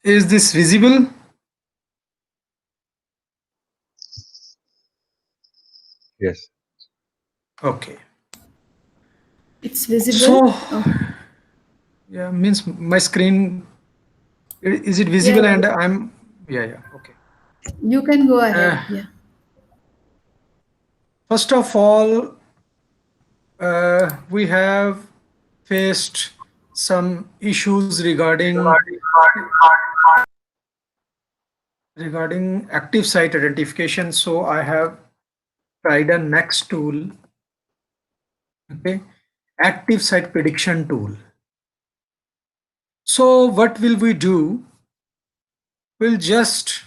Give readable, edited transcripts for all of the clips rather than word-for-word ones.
Is this visible? Yes. Okay. It's visible. So, Oh, yeah, means my screen, is it yeah, visible yeah. and I'm, yeah, yeah, okay. You can go Uh, ahead. Yeah. First of all, we have faced some issues regarding active site identification. So I have tried a next tool, okay, active site prediction tool. So what will we do? We'll just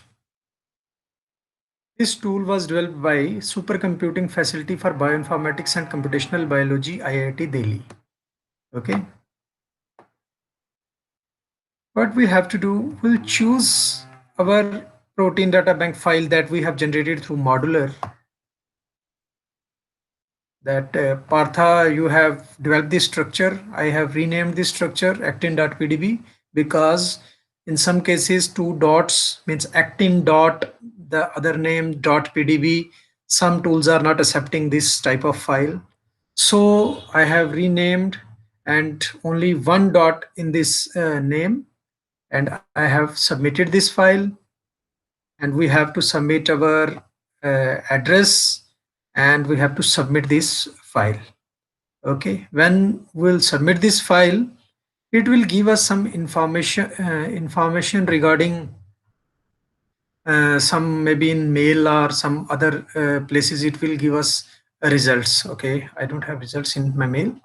This tool was developed by Supercomputing Facility for Bioinformatics and Computational Biology, IIT Delhi. Okay. What we have to do, we'll choose our protein data bank file that we have generated through modular. That Partha, you have developed this structure. I have renamed this structure actin.pdb because in some cases two dots means actin dot the other name dot pdb. Some tools are not accepting this type of file. So I have renamed and only one dot in this name, and I have submitted this file, and we have to submit our address, and we have to submit this file. Okay, when we'll submit this file, it will give us some information regarding some, maybe in mail or some other places it will give us results. Okay, I don't have results in my mail,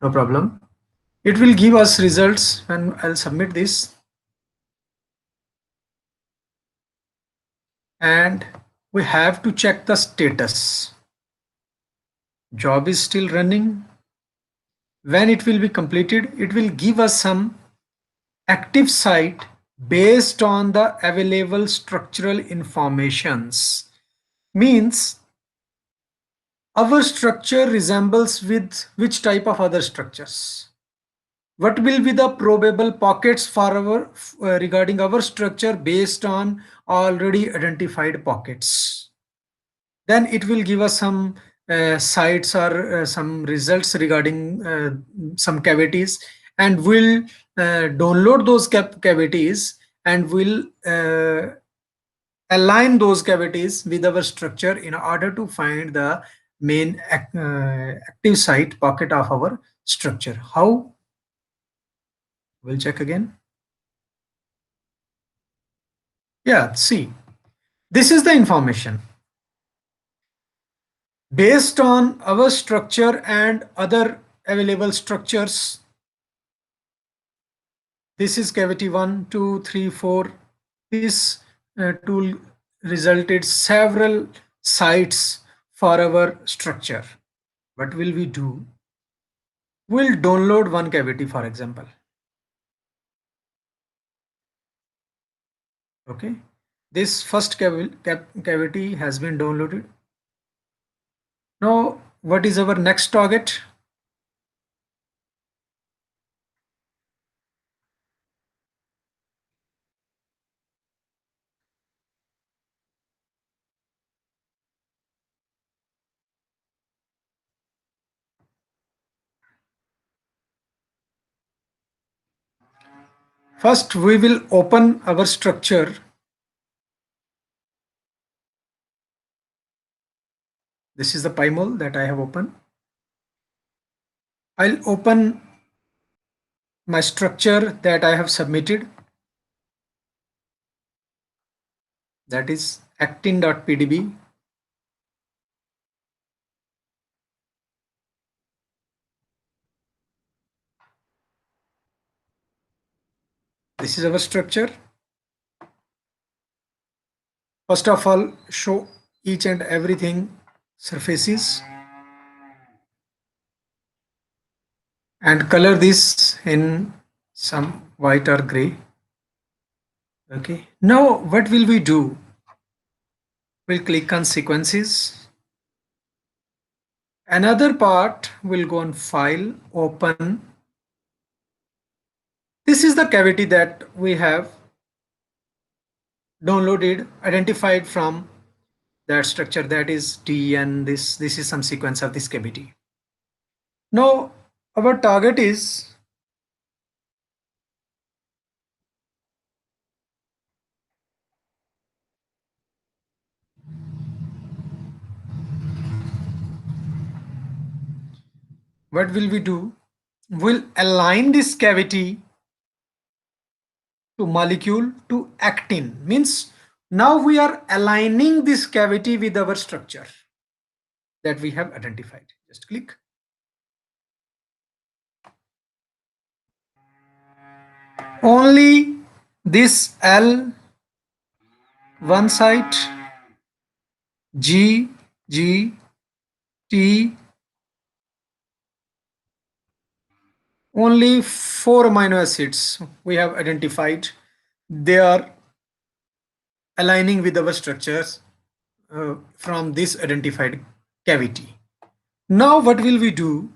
no problem. It will give us results when I'll submit this, and we have to check the status. Job is still running. When it will be completed, it will give us some active site based on the available structural informations. Means our structure resembles with which type of other structures. What will be the probable pockets for our regarding our structure based on already identified pockets. Then it will give us some sites or some results regarding some cavities, and we'll download those cavities, and we'll align those cavities with our structure in order to find the main active site pocket of our structure. How? We'll check again. Yeah, see, this is the information. Based on our structure and other available structures, this is cavity 1, 2, 3, 4. This tool resulted several sites for our structure. What will we do? We'll download one cavity, for example. Okay. This first cavity has been downloaded. Now, what is our next target? First, we will open our structure. This is the PyMol that I have opened. I'll open my structure that I have submitted. That is actin.pdb. This is our structure. First of all, show each and everything surfaces and color this in some white or gray. Okay. Now what will we do? We'll click on sequences. Another part will go on file, open. This is the cavity that we have downloaded, identified from that structure, that is T, and this is some sequence of this cavity. Now our target is what will we do? We'll align this cavity to molecule to actin. Means now we are aligning this cavity with our structure that we have identified. Just click. Only this L, one site, G, G, T, only 4 amino acids we have identified. They are aligning with our structures from this identified cavity. Now what will we do?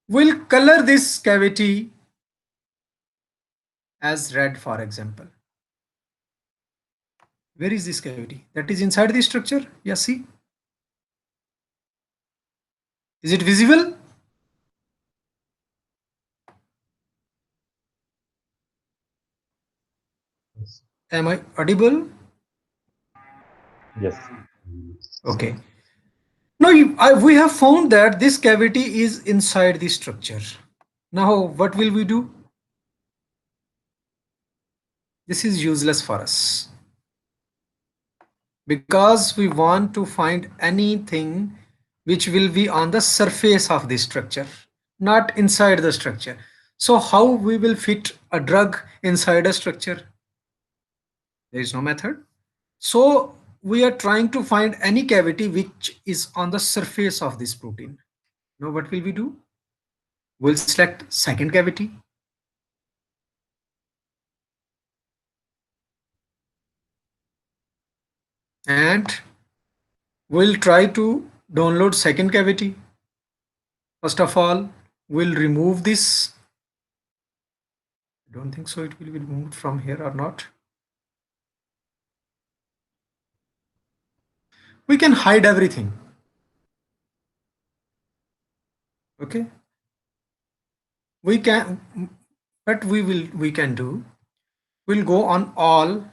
We'll color this cavity as red, for example. Where is this cavity? That is inside the structure. Yeah, see? Is it visible? Yes. Am I audible? Yes. Okay. Now we have found that this cavity is inside the structure. Now what will we do? This is useless for us because we want to find anything which will be on the surface of the structure, not inside the structure. So how we will fit a drug inside a structure? There is no method. So we are trying to find any cavity which is on the surface of this protein. Now what will we do? We'll select second cavity. And we'll try to download second cavity. First of all, we'll remove this. I don't think so it will be removed from here or not. We can hide everything. Okay. We can, but we can do, we'll go on all,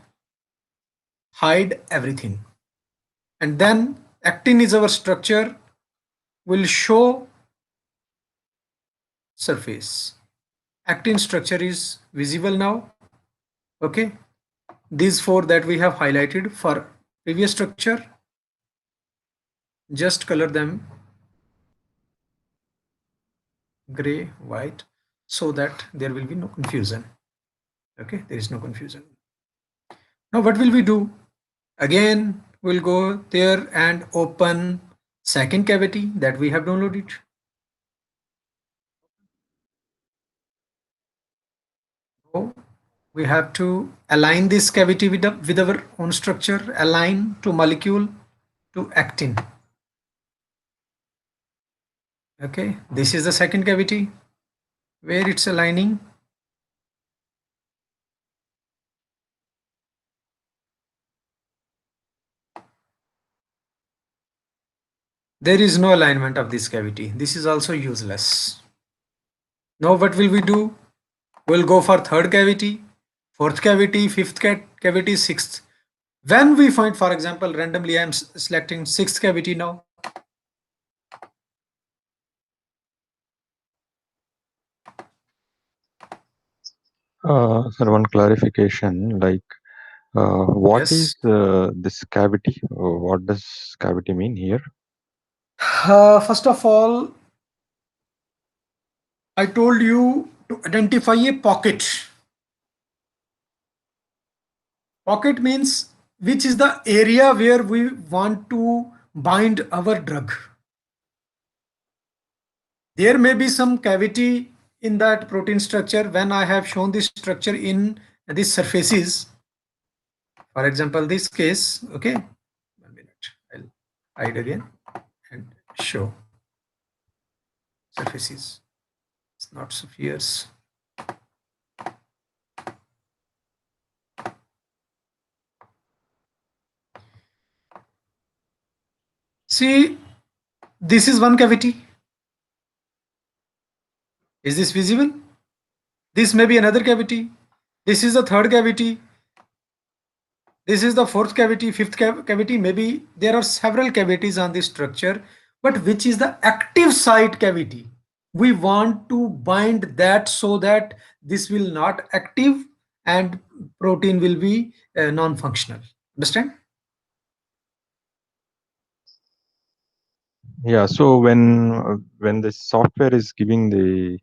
hide everything. And then actin is our structure, will show surface. Actin structure is visible now. Okay. These four that we have highlighted for previous structure, just color them gray, white, so that there will be no confusion. Okay, there is no confusion. Now what will we do? Again, we'll go there and open second cavity that we have downloaded. So we have to align this cavity with our own structure, align to molecule to actin. Okay, this is the second cavity where it's aligning. There is no alignment of this cavity. This is also useless. Now what will we do? We'll go for third cavity, fourth cavity, fifth cavity, sixth. When we find, for example, randomly I'm selecting sixth cavity now. Sir, one clarification, like what Yes. is this cavity? What does cavity mean here? First of all, I told you to identify a pocket. Pocket means which is the area where we want to bind our drug. There may be some cavity in that protein structure when I have shown this structure in these surfaces. For example, this case, okay, 1 minute, I'll hide again and show surfaces. It's not spheres. See, this is one cavity. Is this visible? This may be another cavity. This is the third cavity. This is the fourth cavity, fifth cavity. Maybe there are several cavities on this structure, but which is the active site cavity? We want to bind that so that this will not active and protein will be non-functional. Understand? Yeah. So when the software is giving the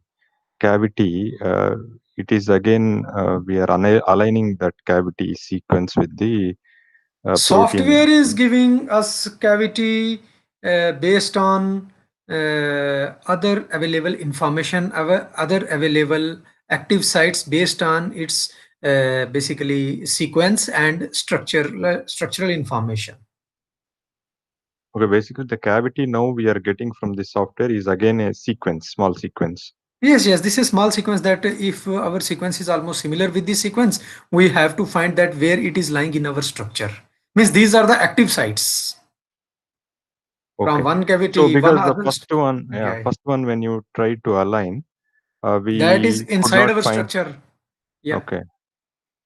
cavity, it is again we are aligning that cavity sequence with the protein. Software is giving us cavity based on other available information, other available active sites based on its basically sequence and structural information. Okay, basically the cavity now we are getting from the software is again a sequence, small sequence. Yes, yes, this is small sequence that if our sequence is almost similar with this sequence, we have to find that where it is lying in our structure. Means these are the active sites from Okay. one So cavity, one because the other. Yeah, first one when you try to align, that is we could inside not our find. structure. Yeah, Okay.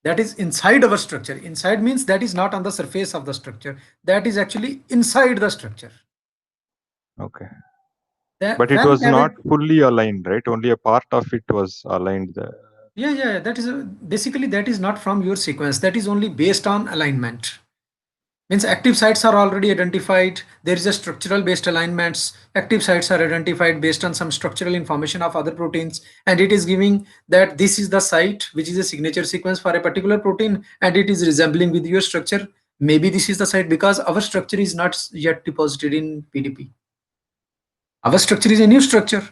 that is inside our structure. Inside means that is not on the surface of the structure. That is actually inside the structure. Okay. That But it when was not cavity, fully aligned, right? Only a part of it was aligned. yeah, that is basically that is not from your sequence. That is only based on alignment. Means active sites are already identified. There is a structural based alignments. Active sites are identified based on some structural information of other proteins, and it is giving that this is the site which is a signature sequence for a particular protein, and it is resembling with your structure. Maybe this is the site because our structure is not yet deposited in PDP. Our structure is a new structure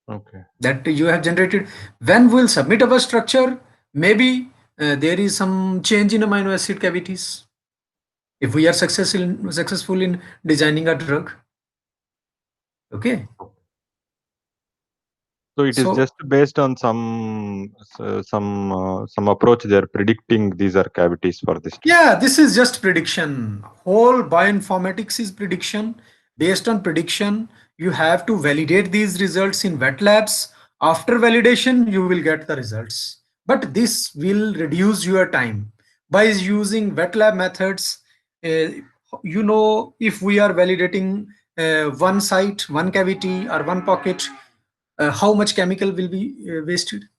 Okay. that you have generated. When we'll submit our structure, maybe there is some change in amino acid cavities. If we are successful in designing a drug, okay. So it is So just based on some approach they are predicting these are cavities for this. yeah, this is just prediction. Whole bioinformatics is prediction. Based on prediction, you have to validate these results in wet labs. After validation, you will get the results. But this will reduce your time by using wet lab methods. If we are validating one site, one cavity, or one pocket, how much chemical will be wasted?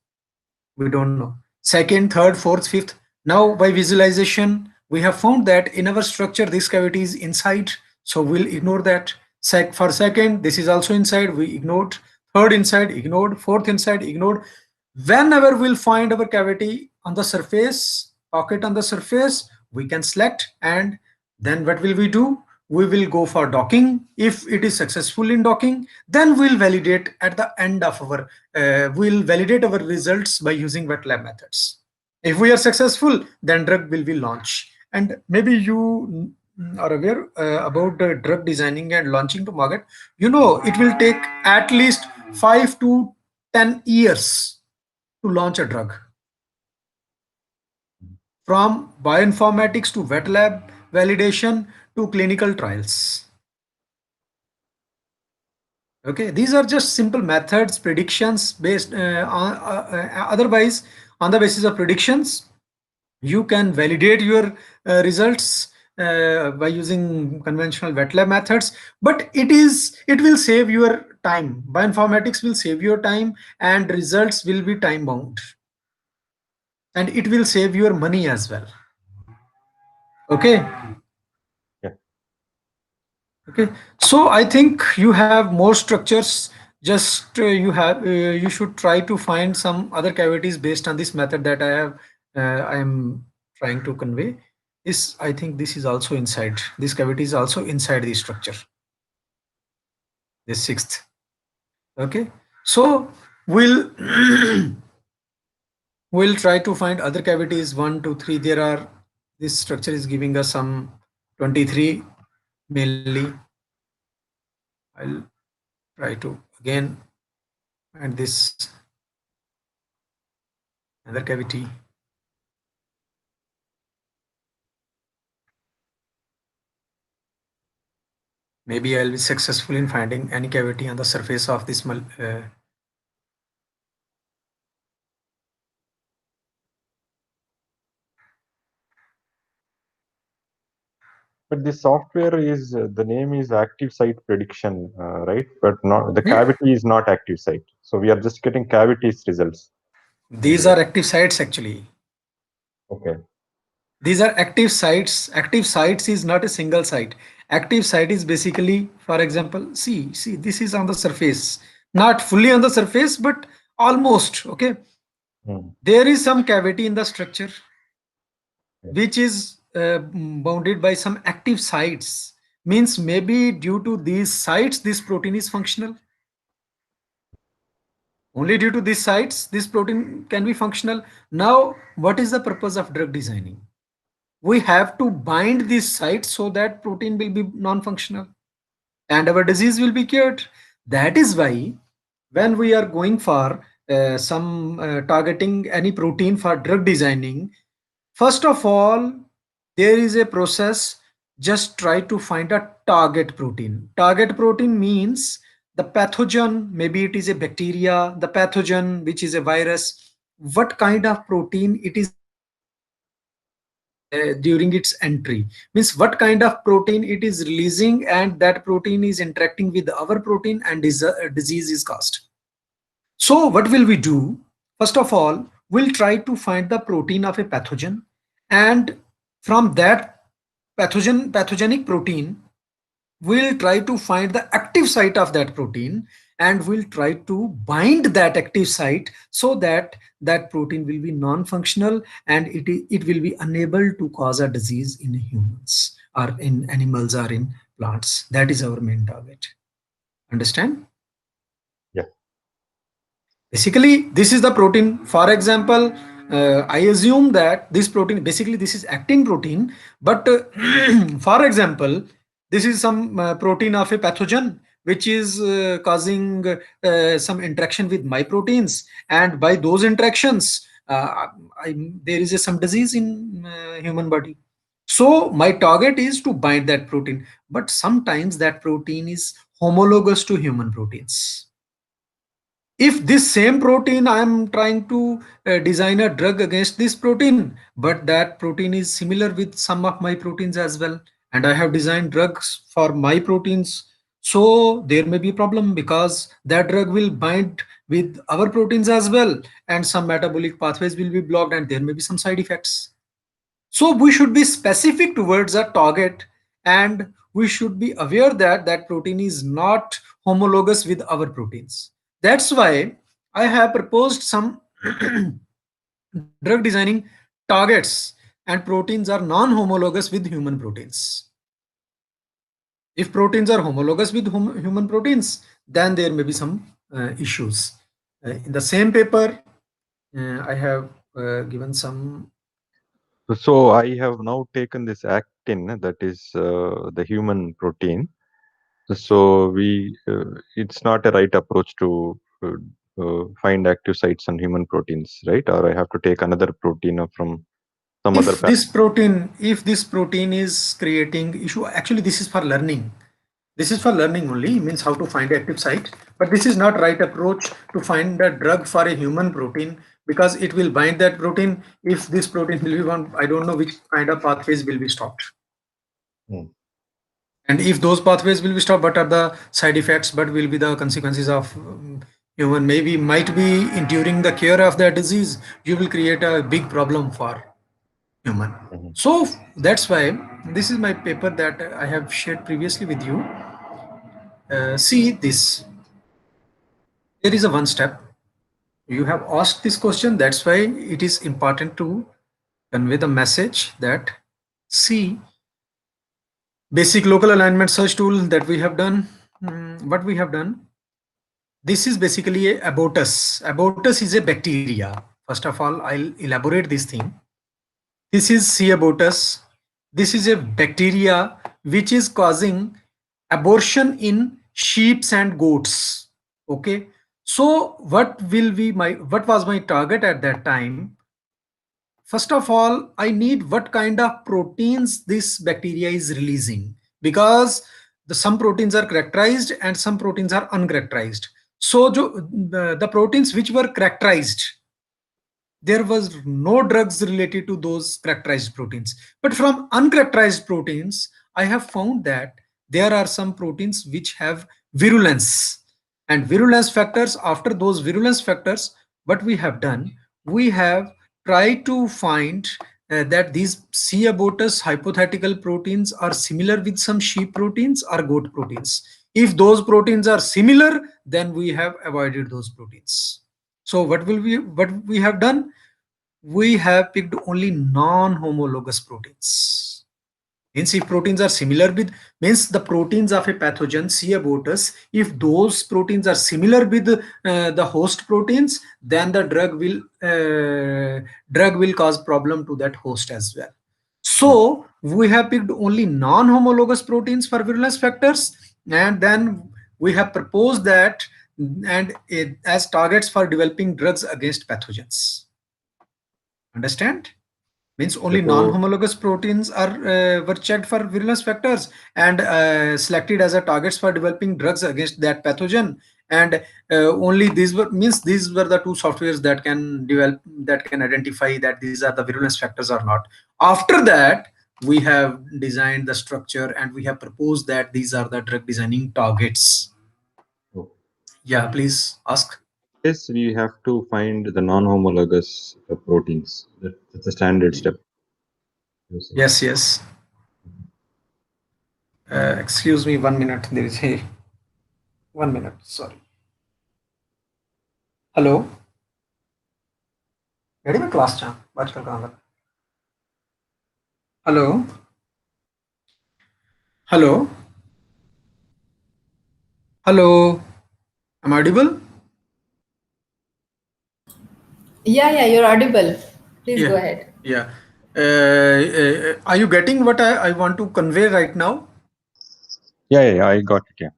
We don't know. Second, third, fourth, fifth. Now by visualization, we have found that in our structure, this cavity is inside. So we'll ignore that. For second, this is also inside, we ignored. Third inside, ignored. Fourth inside, ignored. Whenever we'll find our cavity on the surface, pocket on the surface, we can select, and then what will we do? We will go for docking. If it is successful in docking, then we'll validate at the end of our we'll validate our results by using wet lab methods. If we are successful, then drug will be launched. And maybe you are aware about the drug designing and launching to market. It will take at least 5 to 10 years to launch a drug, from bioinformatics to wet lab validation to clinical trials. Okay, these are just simple methods, predictions based otherwise, on the basis of predictions, you can validate your results by using conventional wet lab methods, but it will save your time. Bioinformatics will save your time, and results will be time bound, and it will save your money as well. Okay. Yeah. Okay, so I think you have more structures. Just you should try to find some other cavities based on this method that I am trying to convey. This, I think this is also inside. This cavity is also inside the structure. This sixth. Okay, so we'll we'll try to find other cavities. One, two, three. There are. This structure is giving us some 23 mainly. I'll try to again and this another cavity. maybe I'll be successful in finding any cavity on the surface of this But the software is the name is active site prediction, right? But not the yeah. cavity is not active site. So we are just getting cavities results. These are active sites actually. Okay. These are active sites. Active sites is not a single site. Active site is basically, for example, see, this is on the surface, not fully on the surface, but almost. Okay, Hmm. there is some cavity in the structure, Yes. which is bounded by some active sites. Means maybe due to these sites, this protein is functional. Only due to these sites, this protein can be functional. Now, what is the purpose of drug designing? We have to bind these sites so that protein will be non-functional and our disease will be cured. That is why when we are going for some targeting any protein for drug designing, first of all, there is a process. Just try to find a target protein. Target protein means the pathogen, maybe it is a bacteria, the pathogen, which is a virus, what kind of protein it is during its entry, means what kind of protein it is releasing, and that protein is interacting with our protein and disease is caused. So what will we do? First of all, we'll try to find the protein of a pathogen, and from that pathogenic protein, we'll try to find the active site of that protein, and we'll try to bind that active site so that that protein will be non-functional and it will be unable to cause a disease in humans or in animals or in plants. That is our main target. Understand? Yeah. Basically, this is the protein. For example, I assume that this protein, basically this is actin protein, but for example, this is some protein of a pathogen which is causing some interaction with my proteins, and by those interactions, there is some disease in human body. So my target is to bind that protein, but sometimes that protein is homologous to human proteins. If this same protein I am trying to design a drug against this protein, but that protein is similar with some of my proteins as well, and I have designed drugs for my proteins, so there may be a problem because that drug will bind with our proteins as well, and some metabolic pathways will be blocked and there may be some side effects. So we should be specific towards a target, and we should be aware that that protein is not homologous with our proteins. That's why I have proposed some drug designing targets, and proteins are non-homologous with human proteins. If proteins are homologous with human proteins, then there may be some issues. In the same paper, I have given some. So I have now taken this actin, that is the human protein. So it's not a right approach to find active sites on human proteins, right? Or I have to take another protein from some other If this protein, if this protein is creating issue, actually this is for learning. This is for learning only, means how to find active site, but this is not right approach to find a drug for a human protein, because it will bind that protein. If this protein will be one, I don't know which kind of pathways will be stopped. Hmm. And if those pathways will be stopped, what are the side effects, what will be the consequences of human, maybe might be in during the care of that disease, you will create a big problem for human. Mhm. So that's why this is my paper that I have shared previously with you. See this, there is a one step. You have asked this question, that's why it is important to convey the message that, see, basic local alignment search tool that we have done. What we have done, this is basically a abortus. Abortus is a bacteria. First of all, I'll elaborate this thing. This is C. abortus. This is a bacteria which is causing abortion in sheeps and goats. Okay. So what was my target at that time? First of all, I need what kind of proteins this bacteria is releasing, because some proteins are characterized and some proteins are uncharacterized. So the proteins which were characterized, there was no drugs related to those characterized proteins. But from uncharacterized proteins, I have found that there are some proteins which have virulence. And virulence factors, after those virulence factors, what we have done, we have tried to find that these C. abortus hypothetical proteins are similar with some sheep proteins or goat proteins. If those proteins are similar, then we have avoided those proteins. So what we have done? We have picked only non-homologous proteins. Means if proteins are similar with, means the proteins of a pathogen C. abortus, if those proteins are similar with the host proteins, then the drug will cause problem to that host as well. So we have picked only non-homologous proteins for virulence factors, and then we have proposed that and as targets for developing drugs against pathogens. Understand? Means only So non-homologous proteins are were checked for virulence factors and selected as a targets for developing drugs against that pathogen. And only these were, means these were the two softwares that can develop, that can identify that these are the virulence factors or not. After that, we have designed the structure and we have proposed that these are the drug designing targets. oh, Yeah, please ask. yes, we have to find the non-homologous proteins. That's a standard step. Yes, yes. Excuse me, 1 minute. There is a 1 minute. Sorry. Hello ready में class चा आजकल कहाँ लगा hello hello hello am I audible? Yeah, you're audible. Please go ahead. Yeah. Are you getting what I want to convey right now? Yeah, I got it. Yeah.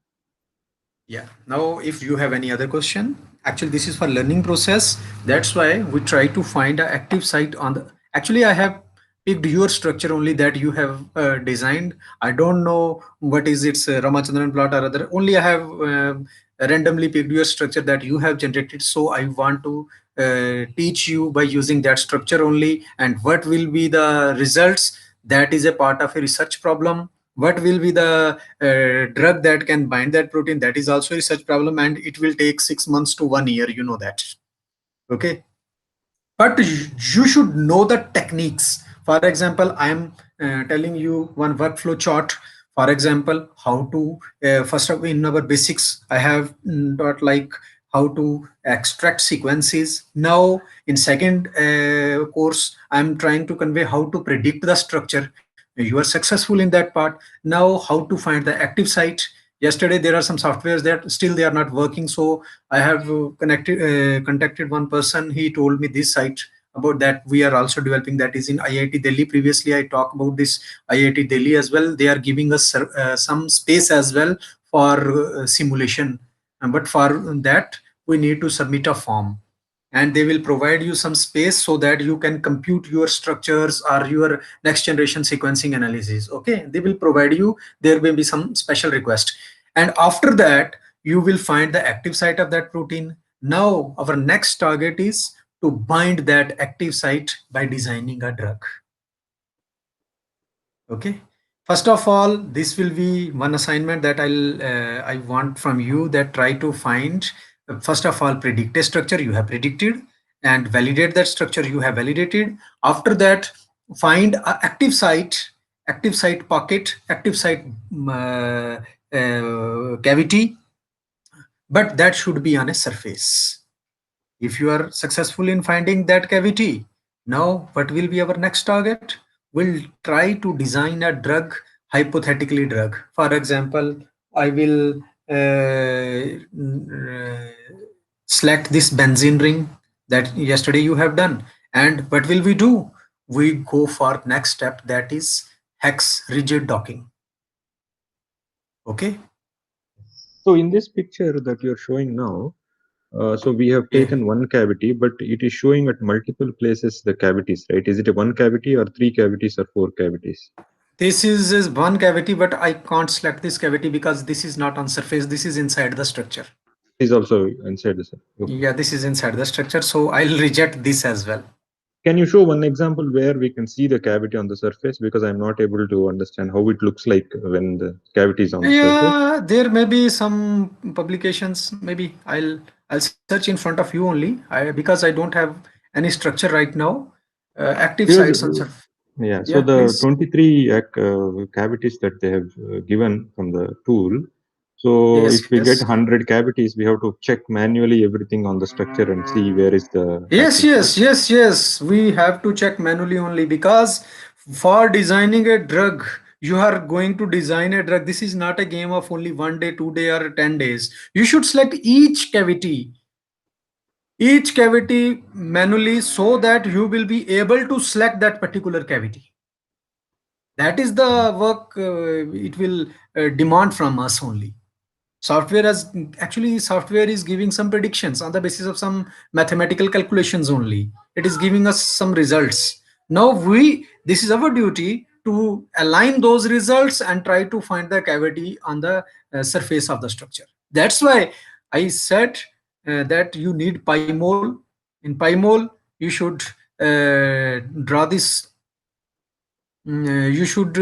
Yeah. Now, if you have any other question, actually this is for learning process. That's why we try to find an active site on the. Actually, I have picked your structure only that you have designed. I don't know what is its Ramachandran plot or other. Only I have randomly picked your structure that you have generated. So I want to teach you by using that structure only. And what will be the results? That is a part of a research problem. What will be the drug that can bind that protein? That is also a research problem, and it will take 6 months to 1 year. You know that. Okay. But you should know the techniques. For example, I am telling you one workflow chart. For example, how to first of in our basics, I have taught like how to extract sequences. Now in second course, I'm trying to convey how to predict the structure. You are successful in that part. Now how to find the active site. Yesterday there are some softwares that still they are not working, so I have contacted one person. He told me this site about that we are also developing, that is in IIT Delhi. Previously I talked about this IIT Delhi as well. They are giving us some space as well for simulation. But for that we need to submit a form, and they will provide you some space so that you can compute your structures or your next generation sequencing analysis. Okay, they will provide you, there may be some special request, and after that you will find the active site of that protein. Now our next target is to bind that active site by designing a drug. Okay, first of all, this will be one assignment that I want from you, that try to find first of all predict a structure you have predicted, and validate that structure you have validated. After that, find a active site pocket, active site cavity, but that should be on a surface. If you are successful in finding that cavity, now what will be our next target? We'll try to design a drug, hypothetically drug. For example, I will select this benzene ring that yesterday you have done. And what will we do? We go for next step, that is hex rigid docking. Okay. So in this picture that you're showing now, so we have taken one cavity, but it is showing at multiple places the cavities, right? Is it a one cavity or three cavities or four cavities? This is one cavity, but I can't select this cavity because this is not on surface. This is inside the structure. Is also inside the cell. Okay. Yeah, this is inside the structure. So I'll reject this as well. Can you show one example where we can see the cavity on the surface? Because I'm not able to understand how it looks like when the cavity is on the surface. Yeah, there may be some publications. Maybe I'll search in front of you only. Because I don't have any structure right now. Active Because, sites on surface. yeah, so Yeah, the please. 23 cavities that they have given from the tool. So Yes, if we get yes. 100 cavities, we have to check manually everything on the structure and see where is the Yes, active yes, site. yes, yes. We have to check manually only because for designing a drug, you are going to design a drug. This is not a game of only 1 day, 2 day, or 10 days. You should select each cavity manually so that you will be able to select that particular cavity. That is the work it will demand from us only. Software has actually software is giving some predictions on the basis of some mathematical calculations only. It is giving us some results. Now this is our duty to align those results and try to find the cavity on the surface of the structure. That's why I said that you need PyMol. In PyMol you should draw this. You should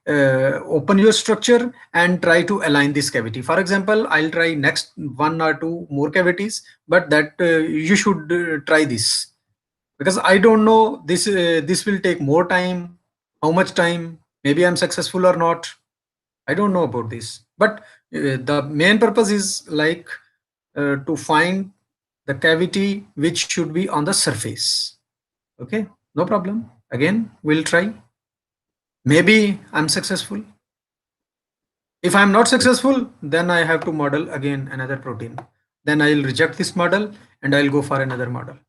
open your structure and try to align this cavity. For example, I'll try next one or two more cavities, but that you should try this because I don't know this will take more time. How much time? Maybe I'm successful or not. I don't know about this, but the main purpose is like to find the cavity which should be on the surface. Okay, no problem. Again, we'll try. Maybe I'm successful. If I'm not successful, then I have to model again another protein. Then I'll reject this model and I'll go for another model.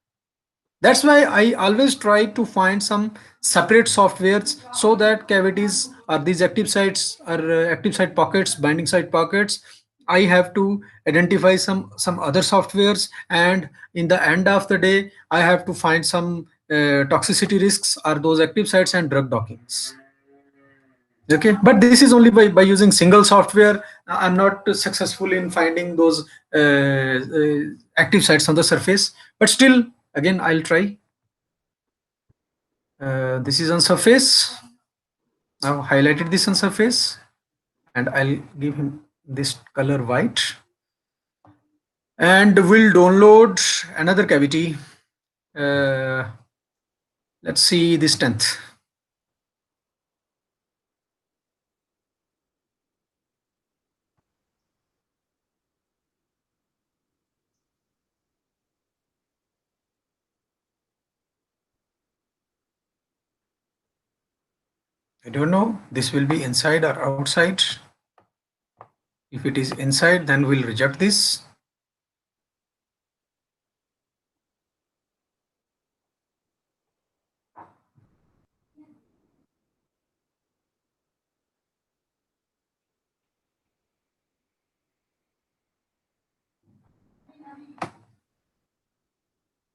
That's why I always try to find some separate softwares so that cavities or these active sites or active site pockets, binding site pockets, I have to identify some other softwares, and in the end of the day, I have to find some toxicity risks are those active sites and drug dockings. Okay, but this is only by using single software. I'm not successful in finding those active sites on the surface, but still again I'll try. This is on surface. Now highlighted this on surface and I'll give him this color white, and we'll download another cavity. uh, let's see this 10th. I don't know this will be inside or outside. If it is inside, then we'll reject this.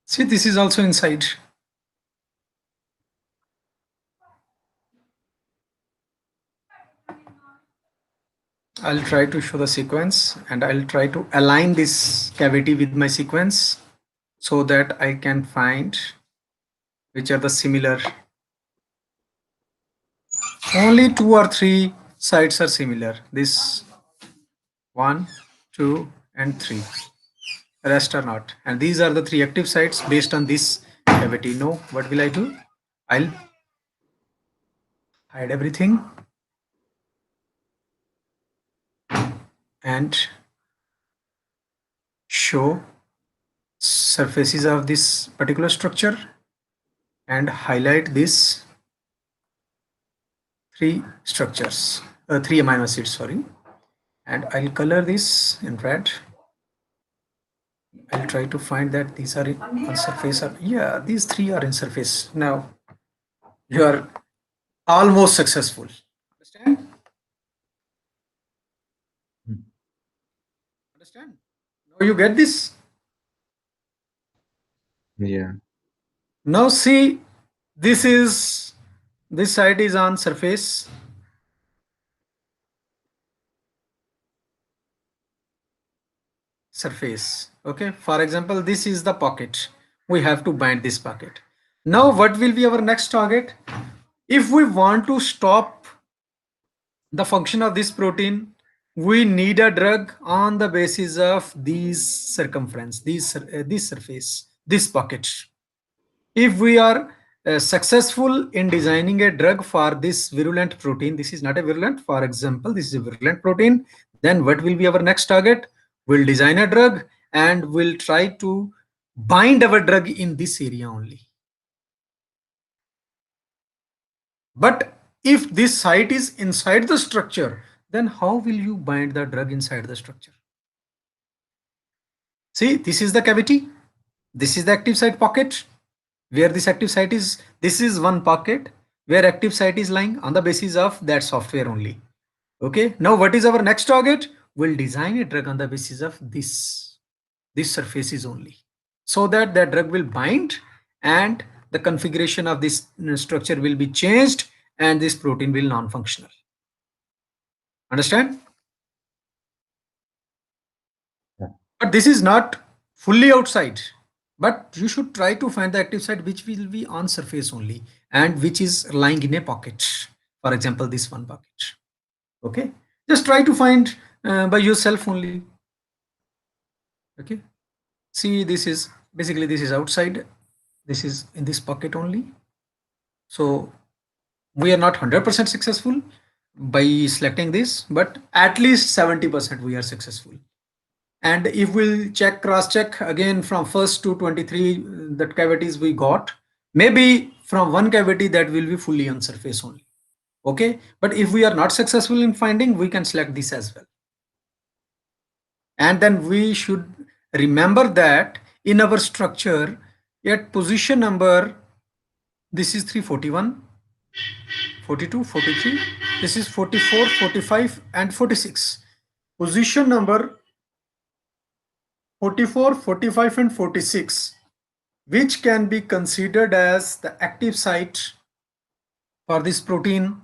See, this is also inside. I'll try to show the sequence and I'll try to align this cavity with my sequence so that I can find which are the similar. Only 2 or 3 sites are similar. This 1, 2, and 3. Rest are not. And these are the 3 active sites based on this cavity. No, what will I do? I'll hide everything and show surfaces of this particular structure and highlight this 3 structures, 3 amino acids, sorry. And I'll color this in red. I'll try to find that these are on surface. Yeah, these 3 are in surface. Now you are almost successful. Understand? Understand? Now you get this. Yeah. Now see, this is This site is on surface. Surface. Okay. For example, this is the pocket. We have to bind this pocket. Now, what will be our next target? If we want to stop the function of this protein, we need a drug on the basis of these circumference, this surface, this pocket. If we are successful in designing a drug for this virulent protein, this is not a virulent, for example, this is a virulent protein, then what will be our next target? We'll design a drug and we'll try to bind our drug in this area only. But if this site is inside the structure, then how will you bind the drug inside the structure? See, this is the cavity. This is the active site pocket where this active site is. This is one pocket where active site is lying on the basis of that software only. Okay. Now what is our next target? We'll design a drug on the basis of this surfaces only, so that the drug will bind and the configuration of this structure will be changed and this protein will non-functional. Understand? Yeah. But this is not fully outside, but you should try to find the active site which will be on surface only and which is lying in a pocket. For example, this one pocket. Okay. Just try to find by yourself only. Okay. See, this is basically this is outside. This is in this pocket only. So we are not 100% successful by selecting this, but at least 70% we are successful. And if we'll check, cross check again from first to 23 that cavities we got, maybe from one cavity that will be fully on surface only. Okay. But if we are not successful in finding, we can select this as well. And then we should remember that in our structure at position number, this is 341, 42, 43, this is 44, 45 and 46. Position number 44, 45 and 46, which can be considered as the active site for this protein.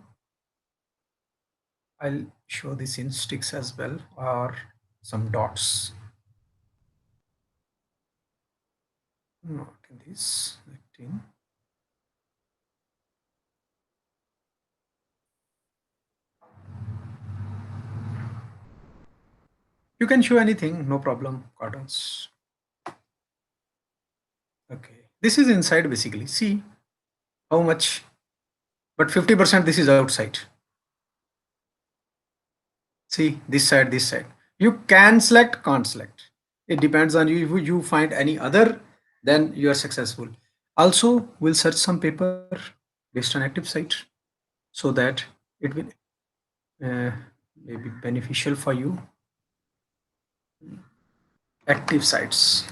I'll show this in sticks as well, or some dots. Not in this. 19. You can show anything, no problem, cartons. Okay, this is inside basically. See how much, but 50% this is outside. See this side, this side. You can select, can't select. It depends on you. If you find any other, then you are successful. Also, we'll search some paper based on active site so that it will may be beneficial for you. Active sites.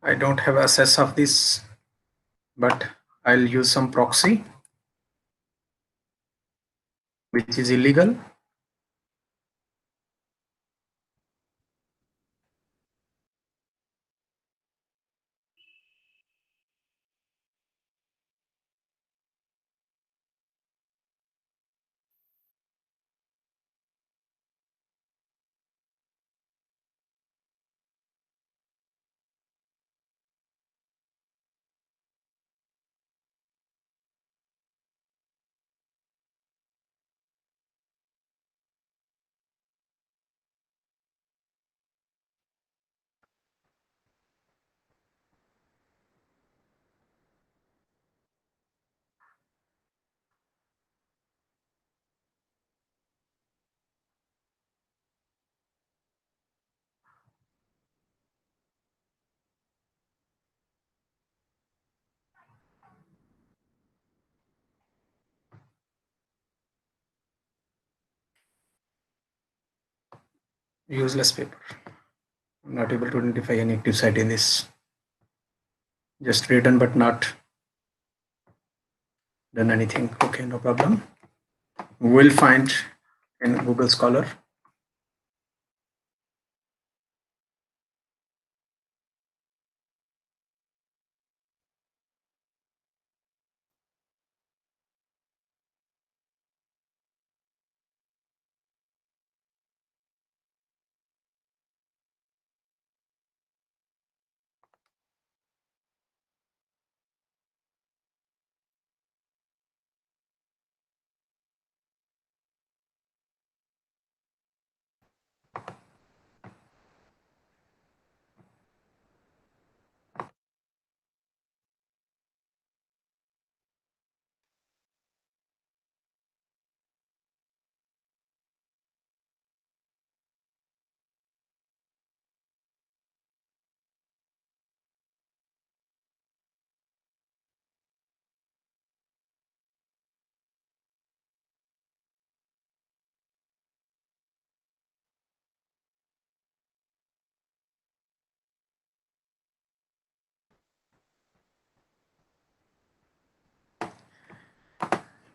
I don't have access of this, but I'll use some proxy, which is illegal. Useless paper. I'm not able to identify any active site in this. Just written but not done anything. Okay, no problem. We'll find in Google Scholar.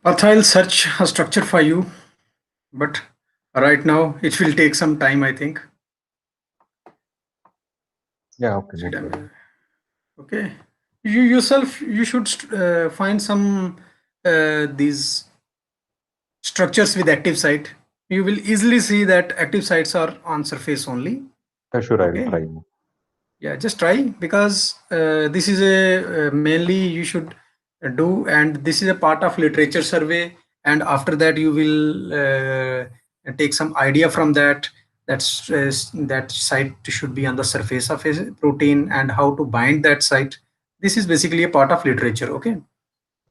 Path, I'll search a structure for you, but right now it will take some time, I think. Yeah, okay, no problem. Okay, you yourself, you should find some these structures with active site. You will easily see that active sites are on surface only. Yeah, sure, I will Okay. try now. Yeah, just try, because this is a mainly you should do, and this is a part of literature survey, and after that you will take some idea from that. That's that site should be on the surface of a protein, and how to bind that site. This is basically a part of literature. Okay,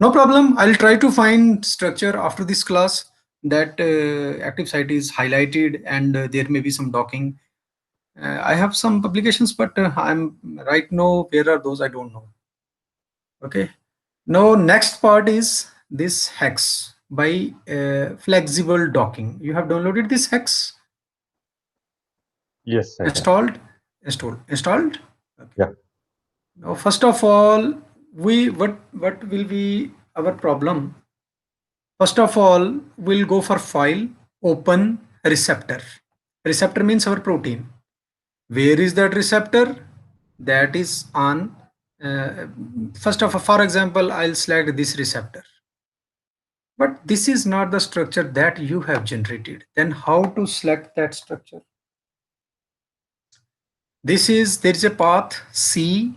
no problem. I'll try to find structure after this class that active site is highlighted, and there may be some docking. I have some publications, but I'm right now, where are those? I don't know. Okay. Now, next part is this Hex by flexible docking. You have downloaded this Hex? Yes, I have. Installed. Okay. Yeah. Now, first of all, what will be our problem? First of all, we'll go for file, open receptor. Receptor means our protein. Where is that receptor? That is on first of all, for example, I'll select this receptor, but this is not the structure that you have generated. Then how to select that structure? There is a path C,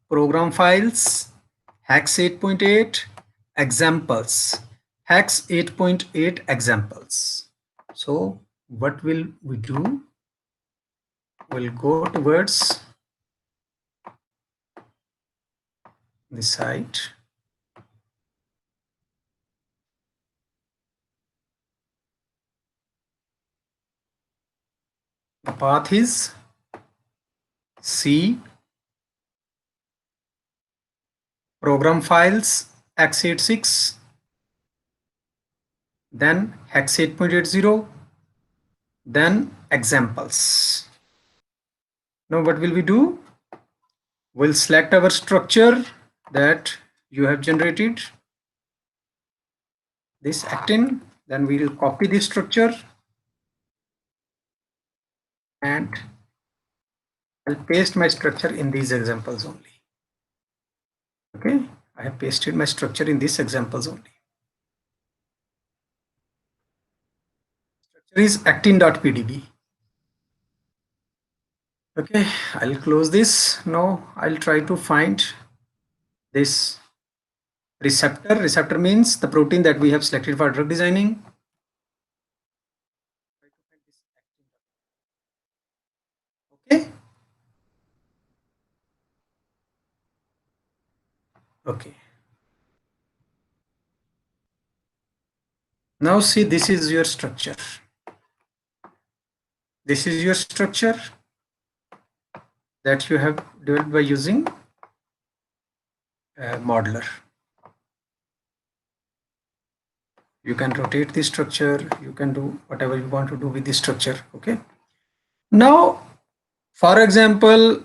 program files, hex 8.8 examples, hex 8.8 examples. So what will we do? We'll go towards the site. The path is C, program files, x86, then hex 8.80, then examples. Now what will we do? We'll select our structure that you have generated, this actin, then we will copy this structure and I'll paste my structure in these examples only. Okay, I have pasted my structure in these examples only. Structure is actin.pdb. Okay, I'll close this. Now I'll try to find this receptor. Receptor means the protein that we have selected for drug designing. Okay. Okay. Now see, this is your structure. This is your structure that you have developed by using modeler. You can rotate the structure, you can do whatever you want to do with the structure. Okay. Now, for example,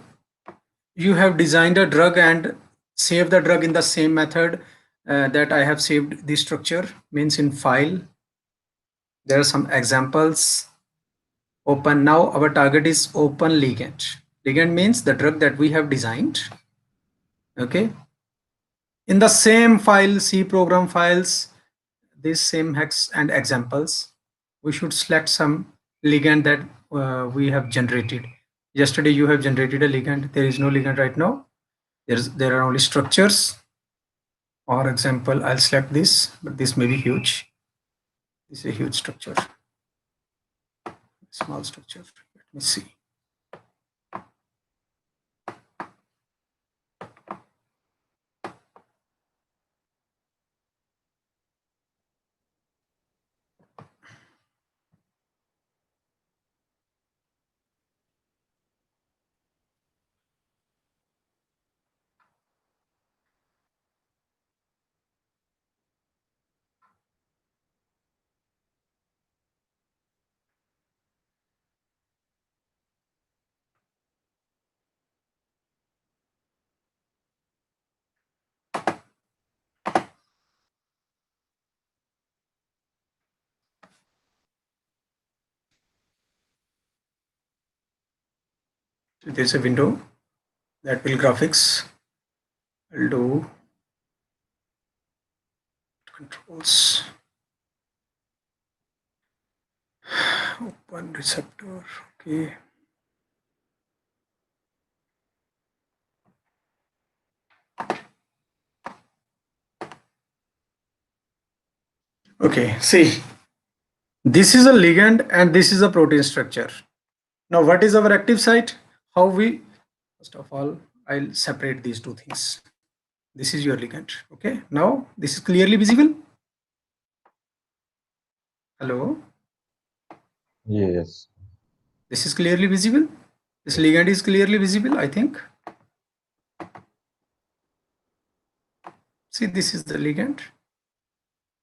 you have designed a drug and save the drug in the same method that I have saved the structure, means in file. There are some examples. Open. Now our target is open ligand. Ligand means the drug that we have designed. Okay. In the same file, C program files, this same hex and examples, we should select some ligand that we have generated. Yesterday you have generated a ligand. There is no ligand right now. There are only structures. For example, I'll select this, but this may be huge. This is a huge structure. Small structure. Let me see. So there's a window that will graphics. I'll do controls. Open receptor. Okay. Okay. See, this is a ligand and this is a protein structure. Now, what is our active site? How we, first of all, I'll separate these two things. This is your ligand. Okay. Now, this is clearly visible. Hello. Yes. This is clearly visible. This ligand is clearly visible, I think. See, this is the ligand,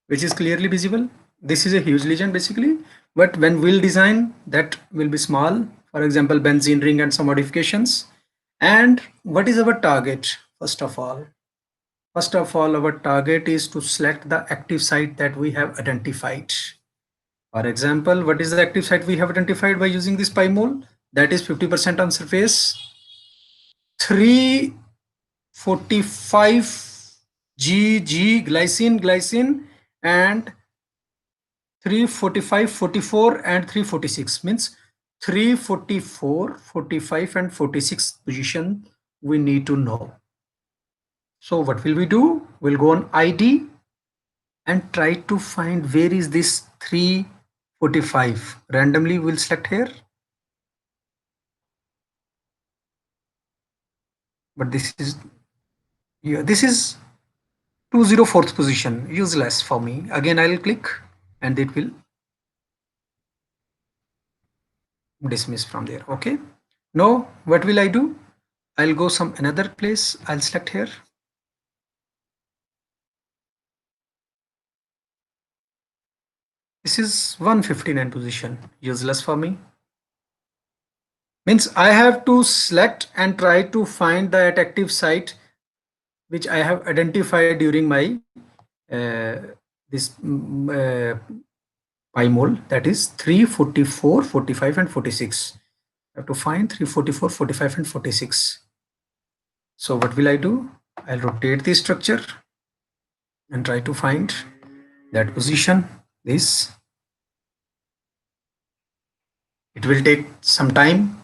which is clearly visible. This is a huge ligand basically, but when we'll design, that will be small. For example, benzene ring and some modifications. And what is our target? First of all, our target is to select the active site that we have identified. For example, what is the active site we have identified by using this PyMol? That is 50% on surface, 345 GG glycine and 345, 44 and 346, means 344, 45 and 46 position we need to know. So what will we do? We'll go on ID and try to find where is this 345. Randomly we'll select here. But this is, yeah, this is 204th position, useless for me. Again, I'll click and it will dismiss from there. Okay. Now, what will I do? I'll go some another place. I'll select here. This is 159 position, useless for me. Means I have to select and try to find that active site which I have identified during my this PyMol, that is 344, 45 and 46. I have to find 344, 45 and 46. So what will I do? I'll rotate the structure and try to find that position. This, it will take some time.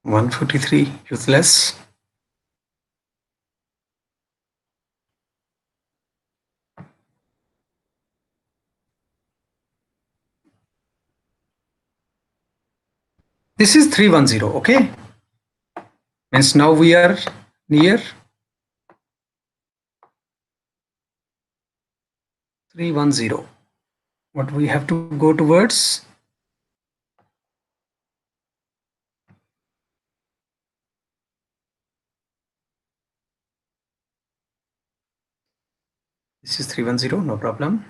(143) useless. This is 310. Okay, means now we are near 310. What we have to go towards? This is 310, no problem.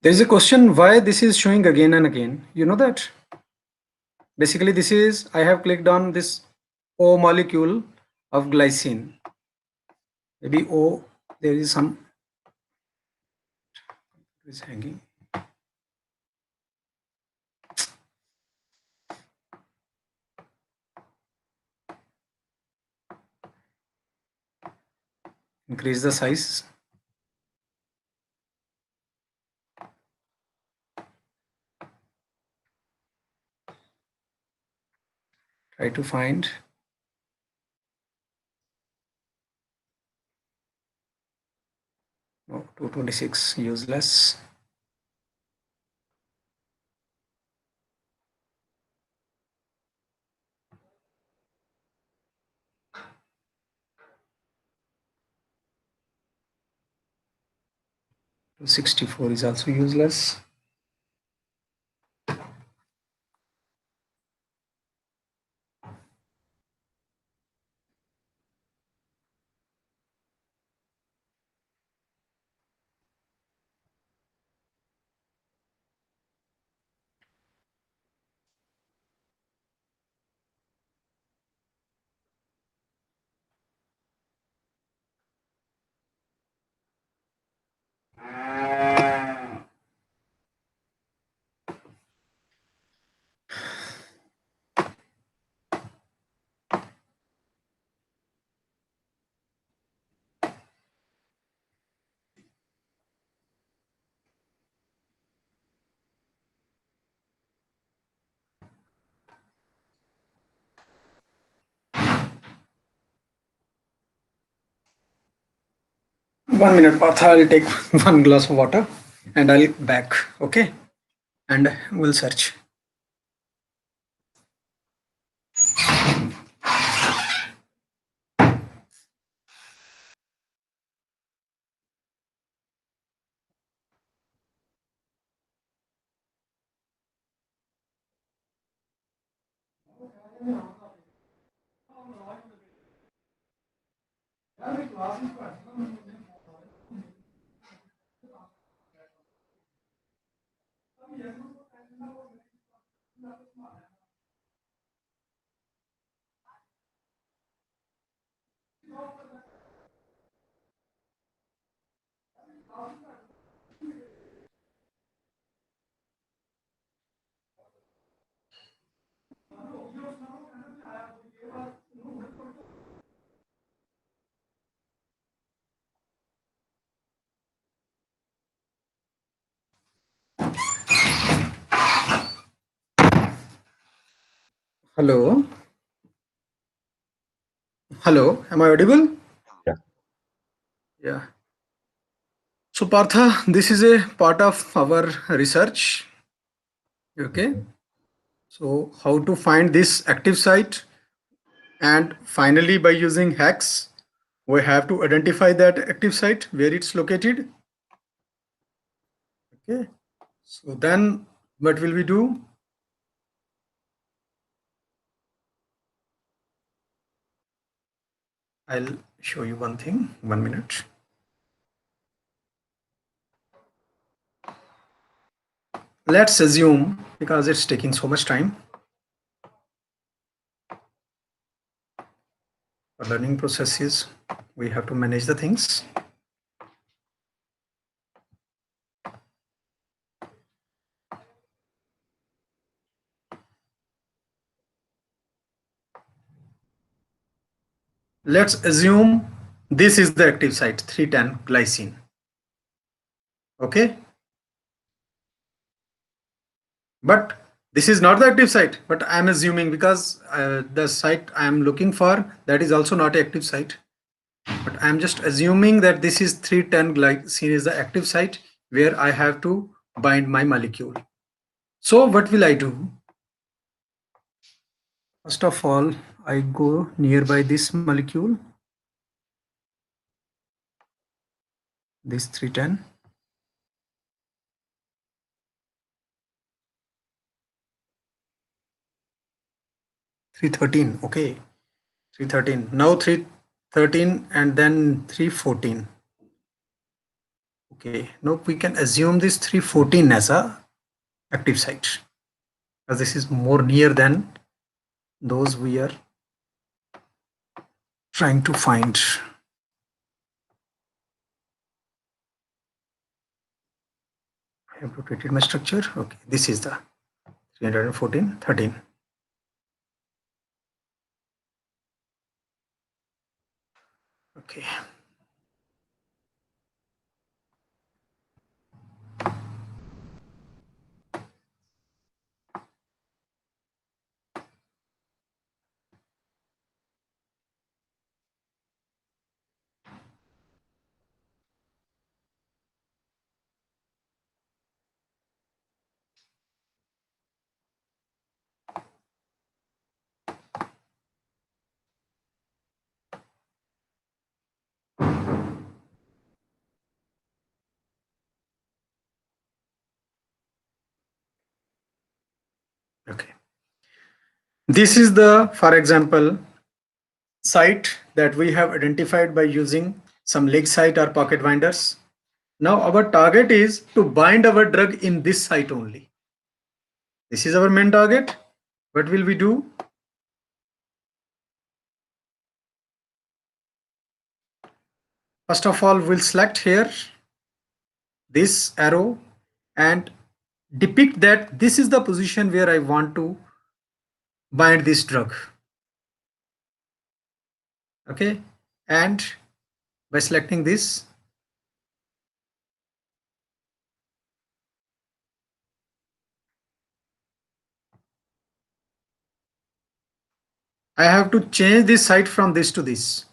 There is a question why this is showing again and again. You know that? Basically, this is, I have clicked on this O molecule of glycine. Maybe O, there is some, is hanging. Increase the size. Try to find. No, 226, useless. Two 64 is also useless. One minute, Partha. I'll take one glass of water and I'll back. Okay, and we'll search. Hello. Hello. Am I audible? Yeah. Yeah. So Partha, this is a part of our research. Okay. So how to find this active site, and finally by using hacks, we have to identify that active site where it's located. Okay. So then what will we do? I'll show you one thing. 1 minute. Let's assume, because it's taking so much time, for learning processes, we have to manage the things. Let's assume this is the active site 310 glycine. Okay. But this is not the active site, but I'm assuming because the site I'm looking for, that is also not an active site. But I'm just assuming that this is 310 glycine is the active site where I have to bind my molecule. So what will I do? First of all, I go nearby this molecule, this 310. 313, okay. 313. Now 313 and then 314. Okay, now we can assume this 314 as a active site, because this is more near than those we are trying to find. I have rotated my structure. Okay, this is the 314, 13. Okay. Okay. This is the, for example, site that we have identified by using some leg site or pocket binders. Now our target is to bind our drug in this site only. This is our main target. What will we do? First of all, we'll select here this arrow and depict that this is the position where I want to bind this drug. Okay, and by selecting this, I have to change this site from this to this.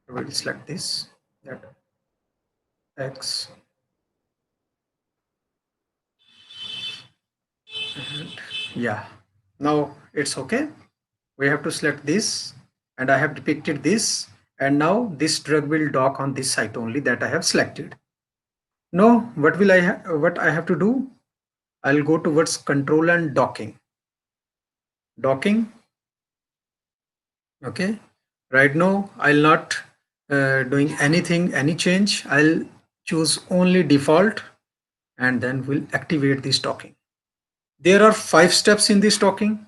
We'll select this, that X, and yeah, now it's okay. We have to select this, and I have depicted this, and now this drug will dock on this site only that I have selected. Now what I have to do? I'll go towards control and docking. Docking. Okay. Right now I'll not doing anything, any change. I'll choose only default, and then we'll activate this docking. There are 5 steps in this docking,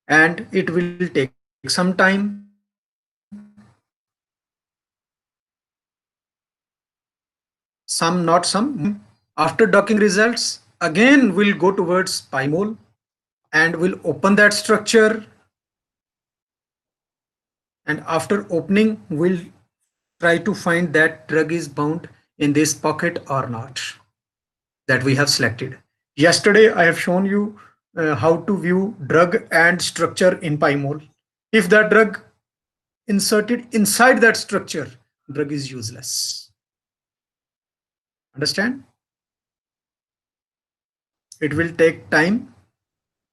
and it will take some time. some, not some. After docking results, again we'll go towards PyMol and we'll open that structure. And after opening, we'll try to find that drug is bound in this pocket or not that we have selected. Yesterday, I have shown you how to view drug and structure in PyMol. If that drug inserted inside that structure, drug is useless. Understand? It will take time.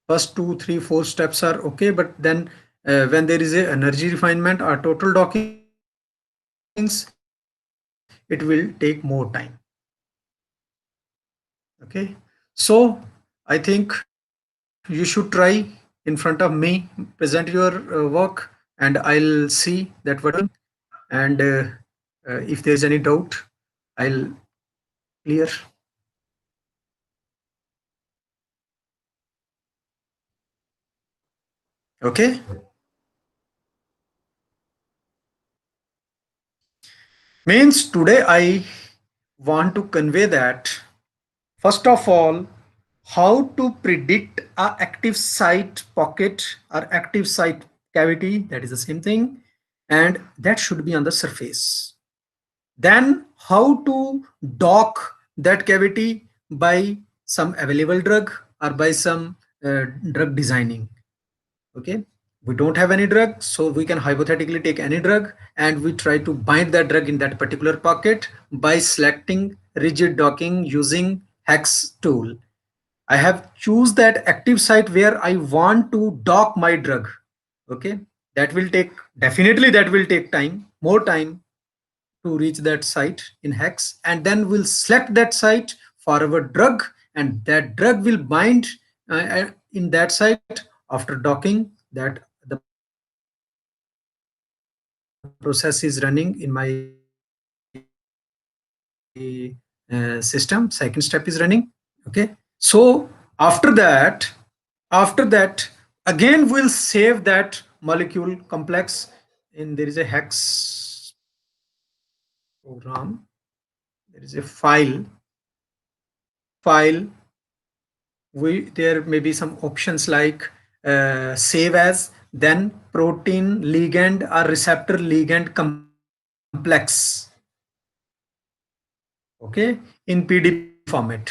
First 2, 3, 4 steps are okay, but then when there is a energy refinement or total dockings, it will take more time. Okay, so I think you should try in front of me, present your work, and I'll see that what you're doing. And if there's any doubt, I'll clear. Okay. Means today I want to convey that first of all, how to predict a active site pocket or active site cavity, that is the same thing, and that should be on the surface. Then how to dock that cavity by some available drug or by some drug designing. Okay, we don't have any drug, so we can hypothetically take any drug and we try to bind that drug in that particular pocket by selecting rigid docking using hex tool. I have choose that active site where I want to dock my drug. Okay, that will take, definitely that will take time, more time to reach that site in hex, and then we'll select that site for our drug, and that drug will bind in that site. After docking that, the process is running in my system, second step is running. Okay, so after that, again we'll save that molecule complex in, there is a hex program, there is a file, we, there may be some options like save as, then protein ligand or receptor ligand complex, okay, in PDB format.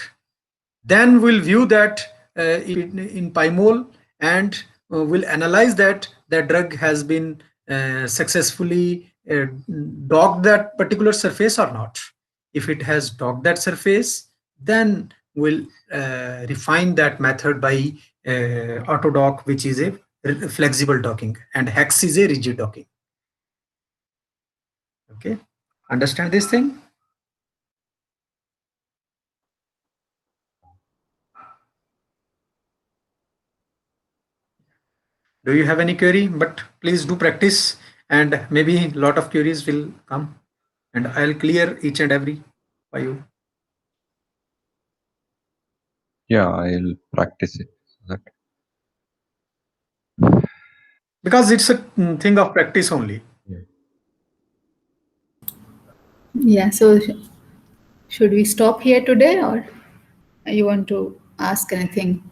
Then we'll view that in PyMol, and we'll analyze that that drug has been successfully docked that particular surface or not. If it has docked that surface, then we'll refine that method by autodock, which is a flexible docking, and hex is a rigid docking. Okay, understand this thing? Do you have any query? But please do practice, and maybe a lot of queries will come, and I'll clear each and every for you. Yeah, I'll practice it. Because it's a thing of practice only. Yeah, so should we stop here today or you want to ask anything?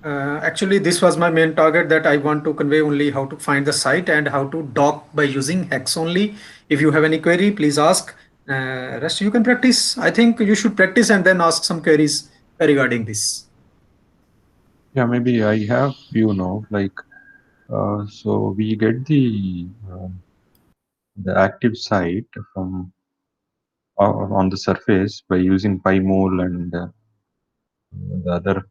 Actually, this was my main target, that I want to convey only how to find the site and how to dock by using hex only. If you have any query, please ask. Rest you can practice. I think you should practice and then ask some queries regarding this. Yeah, maybe I have few now. Like, so we get the active site from on the surface by using PyMol and the other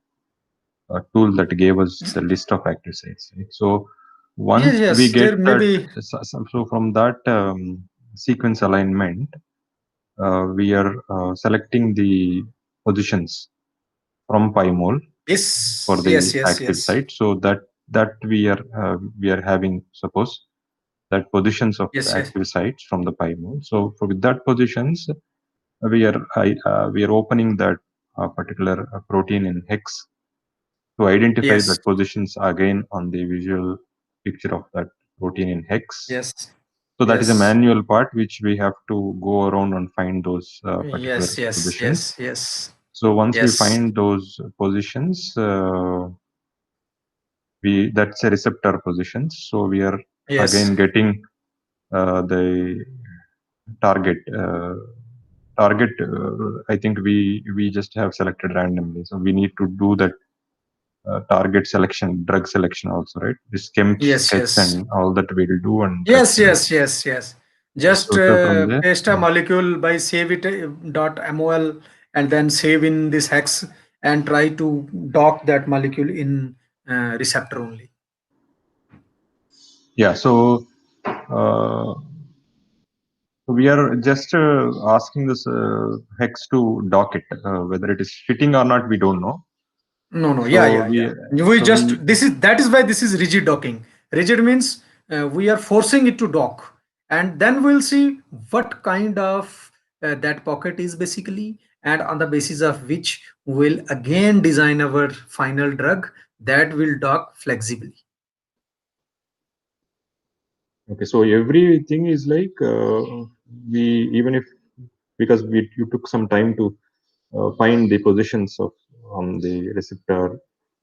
tool that gave us the list of active sites. Right? So once Yes, we get there may that, be. so from that sequence alignment, we are selecting the positions from PyMol for Yes, the yes. active site. So that we are having, suppose, that positions of the Yes. active sites from the PyMol. So with that positions, we are opening that particular protein in hex to identify Yes. that positions again on the visual picture of that protein in hex. Yes. So that is a Yes. manual part which we have to go around and find those particular Yes, yes, positions. yes, yes, So once we yes, find those positions, that's a receptor positions. So we are yes, again getting the target. Target. I think we just have selected randomly. So we need to do that target selection, drug selection also, right? This chem yes, sketch yes, and all that we'll do and yes, yes, yes, yes. Just so from there. paste a molecule by save it dot mol and then save in this hex and try to dock that molecule in receptor only. Yeah. So we are just asking this hex to dock it. Whether it is fitting or not, we don't know. No, no, yeah, So yeah, yeah. We so we just that is why this is rigid docking. Rigid means we are forcing it to dock, and then we'll see what kind of that pocket is basically, and on the basis of which we'll again design our final drug that will dock flexibly. okay. So everything is like we even if because you took some time to find the positions of on the receptor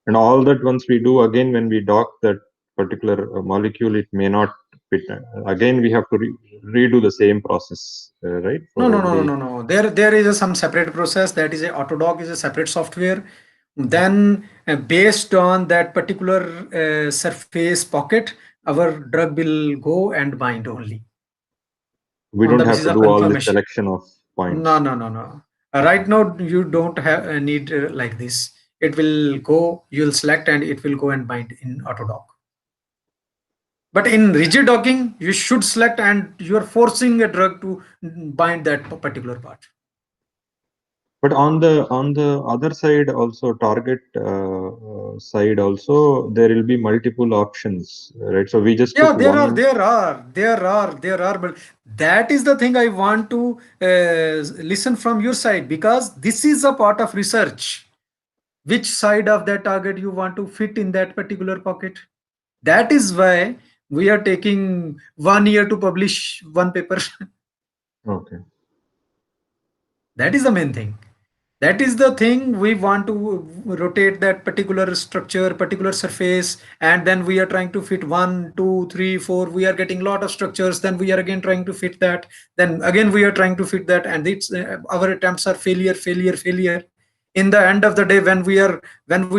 and all that. Once we do again when we dock that particular molecule, it may not fit. Again, we have to redo the same process, right? No, For no, no, no, every. no, no. There is some separate process. That is a Autodoc is a separate software. Then, based on that particular surface pocket, our drug will go and bind only We on don't the have basis to of do all the confirmation. selection of No, points. no, no, no. Right now, you don't have a need like this. It will go. You'll select, and it will go and bind in Autodoc. But in rigid docking, you should select, and you are forcing a drug to bind that particular part. But on the other side, also target side, also there will be multiple options, right? So we just Yeah, took one. but that is the thing I want to listen from your side, because this is a part of research. Which side of that target you want to fit in that particular pocket? That is why we are taking 1 year to publish one paper. Okay. That is the main thing. That is the thing we want to rotate that particular structure, particular surface, and then we are trying to fit 1 2 3 4. We are getting lot of structures, then we are again trying to fit that, then again we are trying to fit that, and it's our attempts are failure, failure, failure. In the end of the day, when we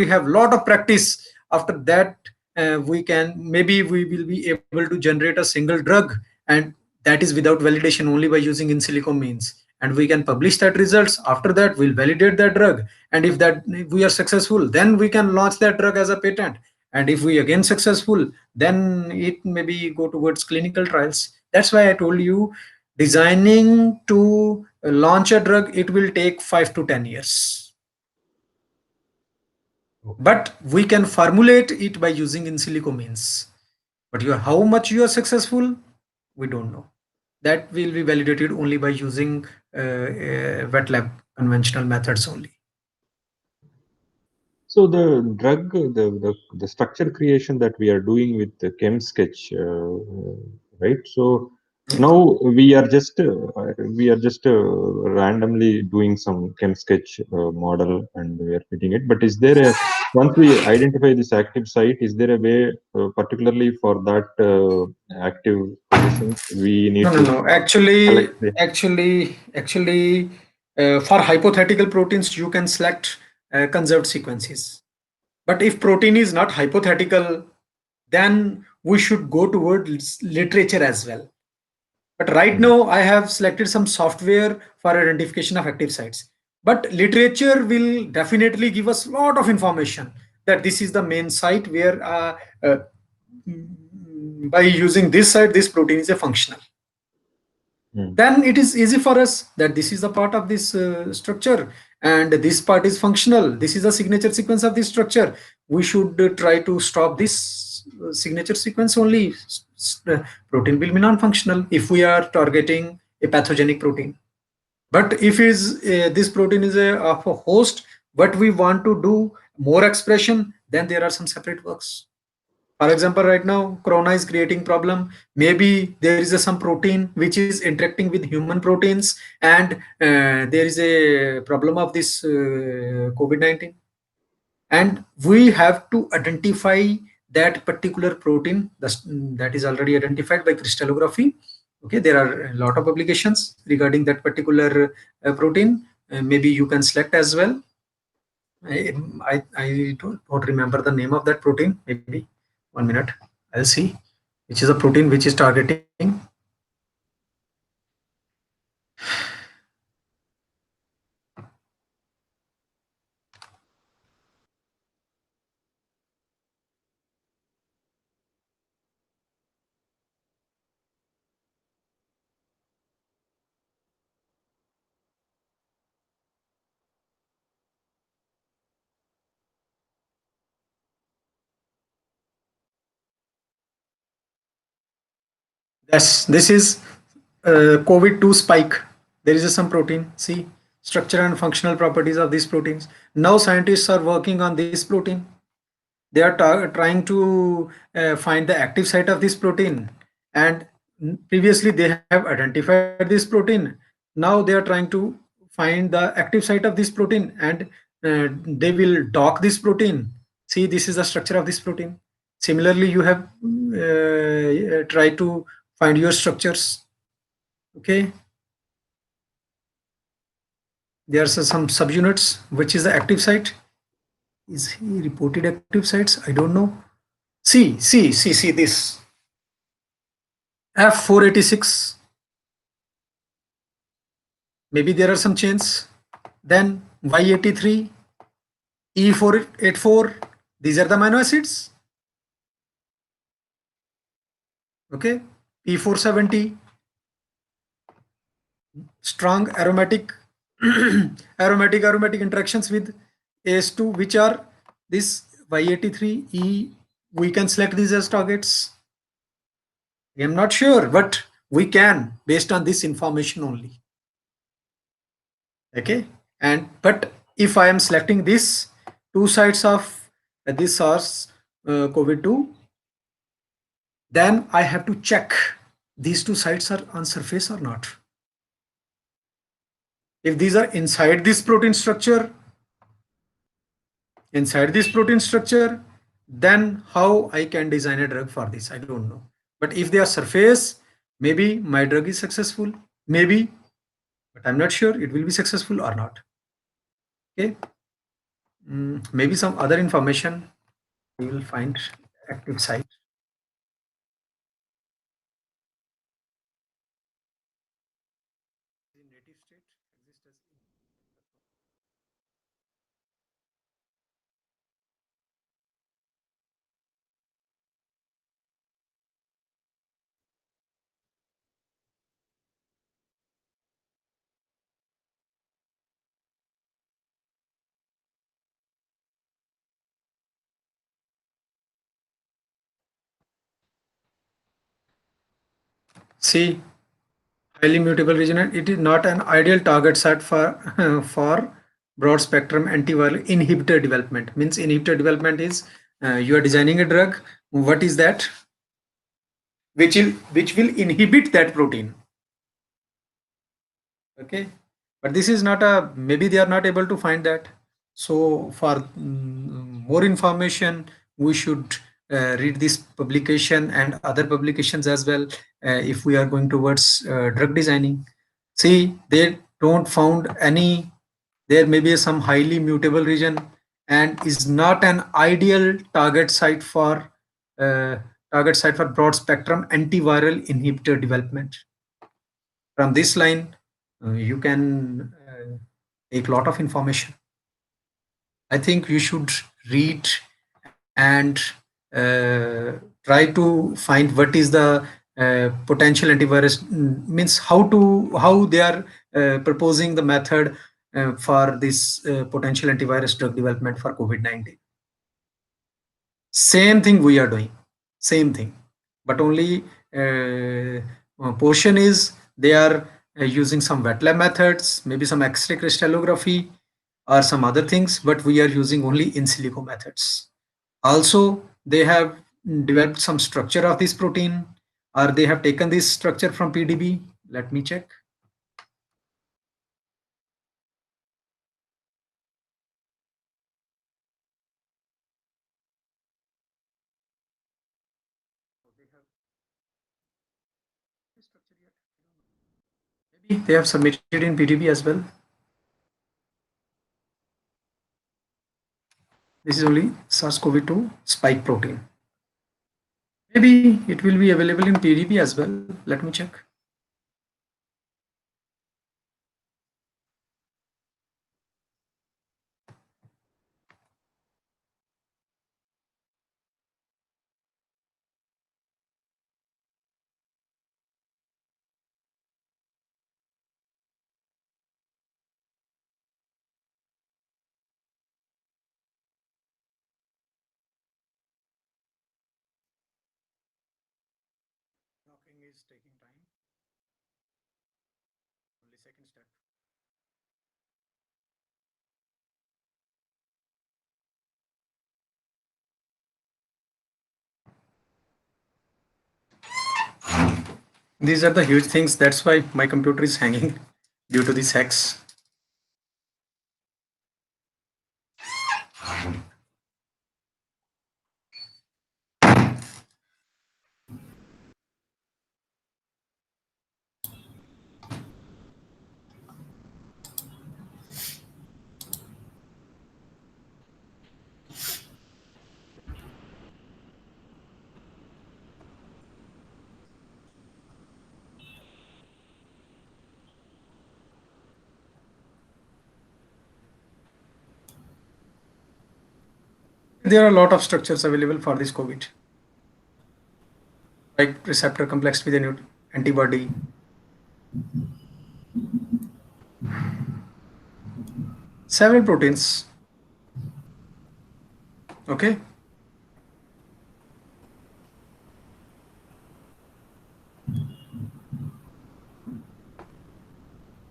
have lot of practice, after that we can, maybe we will be able to generate a single drug, and that is without validation, only by using in silico means, and we can publish that results. After that, we'll validate that drug, and if we are successful, then we can launch that drug as a patent, and if we again successful, then it maybe go towards clinical trials. That's why I told you, designing to launch a drug, it will take 5 to 10 years, but we can formulate it by using in silico means. But how much you are successful, we don't know. That will be validated only by using wet lab conventional methods only. So the drug, the structure creation that we are doing with the ChemSketch, right? So now we are just randomly doing some ChemSketch model and we are fitting it. But is there a once we identify this active site, is there a way, particularly for that active position, we need No, no, to no. Actually, select the. actually, actually, for hypothetical proteins, you can select conserved sequences. But if protein is not hypothetical, then we should go towards literature as well. But right now, I have selected some software for identification of active sites. But literature will definitely give us a lot of information that this is the main site where by using this site, this protein is a functional. Then it is easy for us that this is a part of this structure, and this part is functional. This is a signature sequence of this structure. We should try to stop this signature sequence only. Protein will be non-functional if we are targeting a pathogenic protein. But if is this protein is of a host, what we want to do more expression, then there are some separate works. For example, right now, corona is creating problem. Maybe there is some protein which is interacting with human proteins, and there is a problem of this COVID-19. And we have to identify that particular protein that is already identified by crystallography. Okay, there are a lot of publications regarding that particular protein. Maybe you can select as well. I don't remember the name of that protein. Maybe 1 minute. I'll see which is a protein which is targeting. Yes, this is COVID-2 spike. There is some protein. See, structure and functional properties of these proteins. Now scientists are working on this protein. They are trying to find the active site of this protein, and previously they have identified this protein. Now they are trying to find the active site of this protein, and they will dock this protein. See, this is the structure of this protein. Similarly, you have tried to find your structures. Okay, there are some subunits. Which is the active site? Is he reported active sites? I don't know. See this F486. Maybe there are some chains. Then Y83, E484. These are the amino acids. Okay, P470. Strong aromatic aromatic interactions with AS2, which are this Y83, E. We can select these as targets. I am not sure, but we can based on this information only. Okay, and but if I am selecting this two sides of this SARS COVID-2, then I have to check these two sites are on surface or not. If these are inside this protein structure, then how I can design a drug for this? I don't know. But if they are surface, maybe my drug is successful, maybe, but I'm not sure it will be successful or not. Okay, maybe some other information we will find active site. See, highly mutable region, it is not an ideal target set for for broad spectrum antiviral inhibitor development. Means inhibitor development is you are designing a drug. What is that? Which will inhibit that protein. Okay, but this is not a, maybe they are not able to find that. So for more information, we should read this publication and other publications as well if we are going towards drug designing. See, they don't found any, there may be some highly mutable region and is not an ideal target site for broad spectrum antiviral inhibitor development. From this line, you can take a lot of information. I think you should read and try to find what is the potential antivirus, means how they are proposing the method for this potential antivirus drug development for COVID-19. Same thing we are doing, same thing, but only portion is they are using some wet lab methods, maybe some X-ray crystallography or some other things, but we are using only in silico methods. Also, they have developed some structure of this protein, or they have taken this structure from PDB. Let me check. Maybe they have submitted in PDB as well. This is only SARS-CoV-2 spike protein. Maybe it will be available in PDB as well. Let me check. Docking is taking time. Only second step. These are the huge things. That's why my computer is hanging due to this hex. There are a lot of structures available for this COVID, like receptor complex with an antibody. Several proteins. Okay.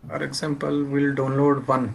For example, we'll download one.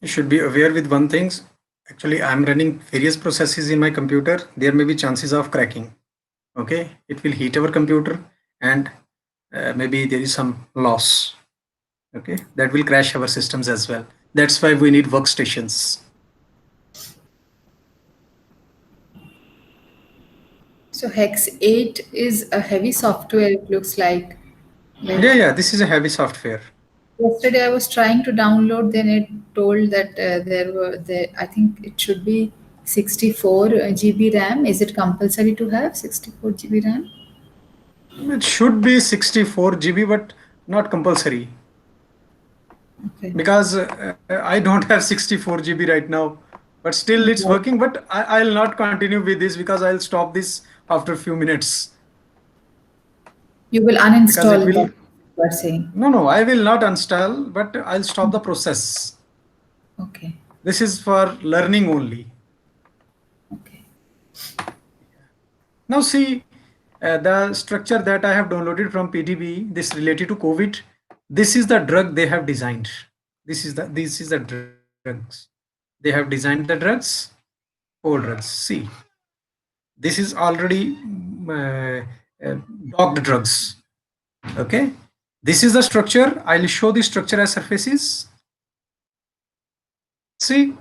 You should be aware with one thing. Actually, I'm running various processes in my computer. There may be chances of cracking. Okay, it will heat our computer, and maybe there is some loss. Okay, that will crash our systems as well. That's why we need workstations. So Hex 8 is a heavy software, it looks like. Yeah, this is a heavy software. Yesterday I was trying to download, then it told that I think it should be 64 GB RAM. Is it compulsory to have 64 GB RAM? It should be 64 GB, but not compulsory. Okay. Because I don't have 64 GB right now, but still it's working. But I'll not continue with this because I'll stop this after a few minutes. You will uninstall it, you are saying. No, I will not uninstall, but I'll stop the process. Okay. This is for learning only. Okay. Now see the structure that I have downloaded from PDB, this related to COVID. This is the drug they have designed. This is the drugs. They have designed the drugs, 4 drugs. See, this is already docked drugs. Okay, this is the structure. I'll show the structure as surfaces. See,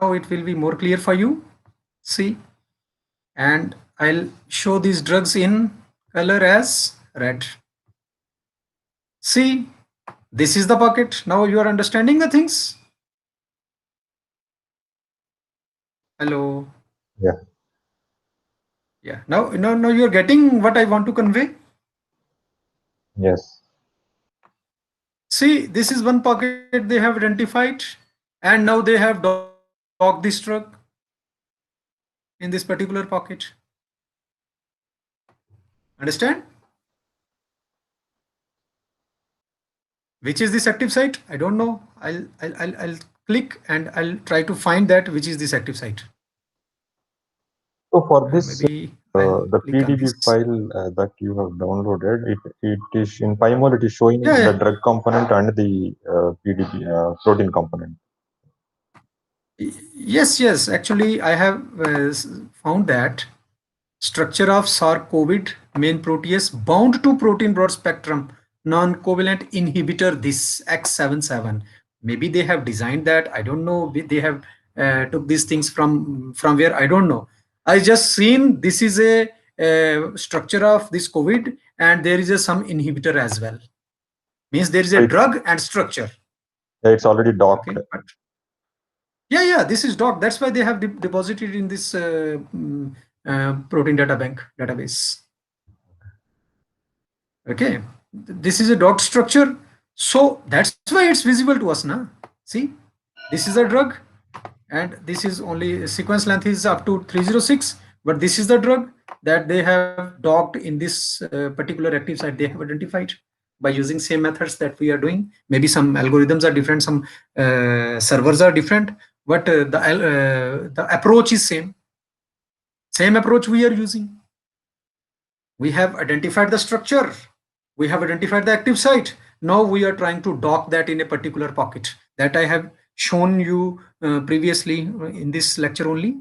now it will be more clear for you. See, and I'll show these drugs in color as red. See, this is the bucket. Now you are understanding the things. Hello. Yeah. Yeah. Now you are getting what I want to convey. Yes. See, this is one pocket they have identified, and now they have docked this drug in this particular pocket. Understand? Which is this active site? I don't know. I'll click and I'll try to find that which is this active site. So for this, Maybe I'll the click on PDB this. file that you have downloaded, it is in PyMol. It is showing Yeah, the yeah. drug component and the PDB protein component. Yes. Actually, I have found that structure of SARS-CoV main protease bound to protein broad spectrum non-covalent inhibitor this X77. Maybe they have designed that. I don't know. They have took these things from where, I don't know. I just seen this is a structure of this COVID, and there is some inhibitor as well. Means there is So a drug and structure. it's already docked. Okay, but yeah, this is doc. That's why they have deposited in this protein data bank database. Okay, this is a docked structure, so that's why it's visible to us now. See, this is a drug, and this is only sequence length is up to 306, but this is the drug that they have docked in this particular active site they have identified by using same methods that we are doing. Maybe some algorithms are different, some servers are different, but the approach is same approach we are using. We have identified the structure, we have identified the active site. Now we are trying to dock that in a particular pocket that I have shown you previously in this lecture only.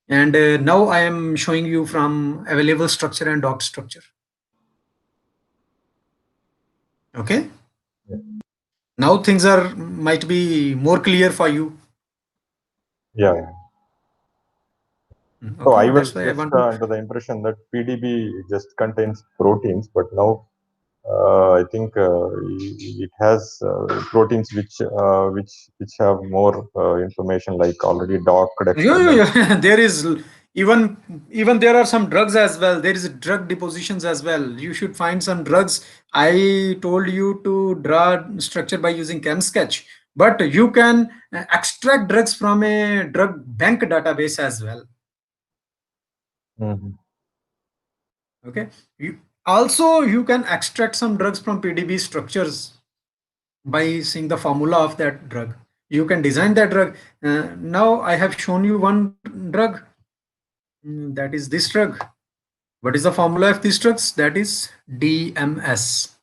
And now I am showing you from available structure and docked structure. Okay. Yeah. Now things are might be more clear for you. Yeah. So Okay, I was that's why I just want to. under the impression that PDB just contains proteins, but now I think it has proteins which have more information, like already docked experiments. Yeah. There is even there are some drugs as well. There is drug depositions as well. You should find some drugs. I told you to draw structure by using ChemSketch, but you can extract drugs from a drug bank database as well. Mhm. Okay. You can extract some drugs from PDB structures by seeing the formula of that drug. You can design that drug. Now I have shown you one drug. That is this drug. What is the formula of these drugs? That is DMS.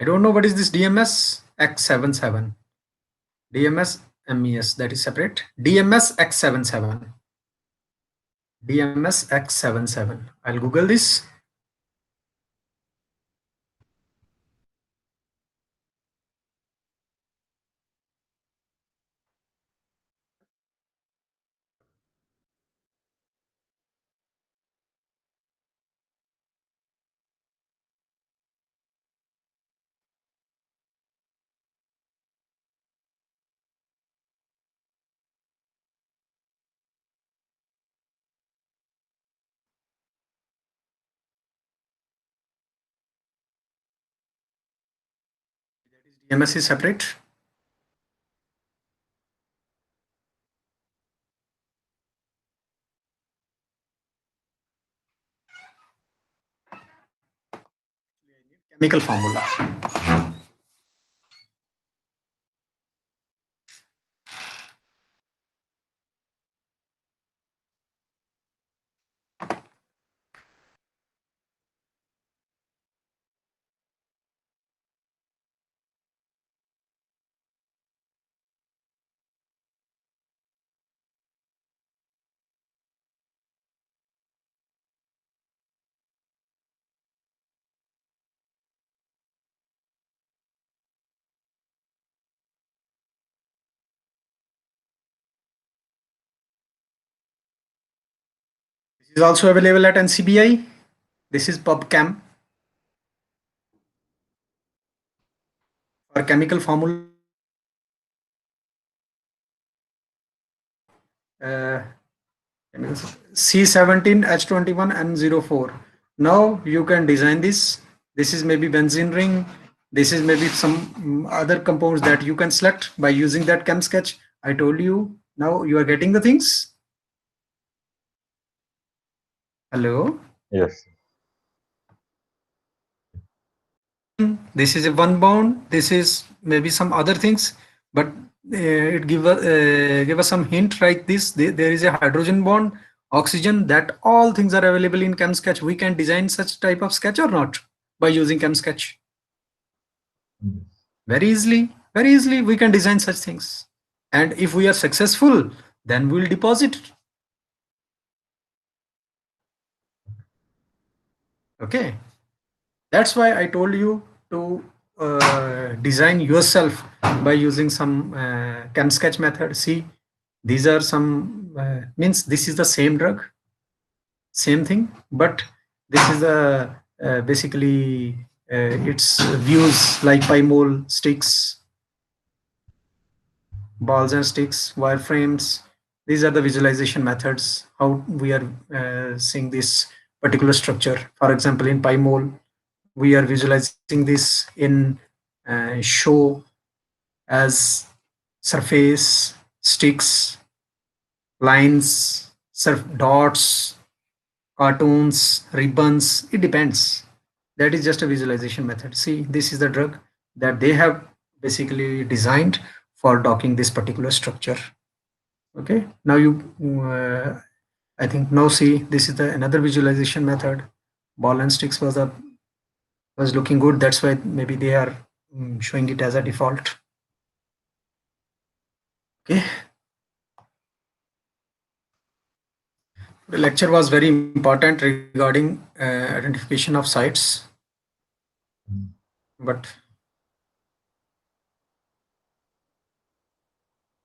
I don't know what is this DMS X77. DMS MES, that is separate. DMS X77. DMS X77. I'll Google this. DMS is separate. Chemical formula. This is also available at NCBI. This is PubChem for chemical formula. Uh, C17H21N04. Now you can design this. This is maybe benzene ring. This is maybe some other compounds that you can select by using that chem sketch. I told you. Now you are getting the things. Hello. Yes. This is a one bond. This is maybe some other things, but it give us some hint like this. There is a hydrogen bond, oxygen. That all things are available in chem sketch. We can design such type of sketch or not by using chem sketch. Very easily we can design such things. And if we are successful, then we'll deposit it. Okay. That's why I told you to design yourself by using some chem sketch method. See, these are some means this is the same drug, same thing, but this is the basically its views like pi mole sticks, balls and sticks, wireframes. These are the visualization methods how we are seeing this particular structure. For example, in pi mole, we are visualizing this in show as surface, sticks, lines, dots, cartoons, ribbons. It depends. That is just a visualization method. See, this is the drug that they have basically designed for docking this particular structure. Okay, now you I think now see, this is the another visualization method. Ball and sticks was looking good. That's why maybe they are showing it as a default. Okay. The lecture was very important regarding identification of sites, but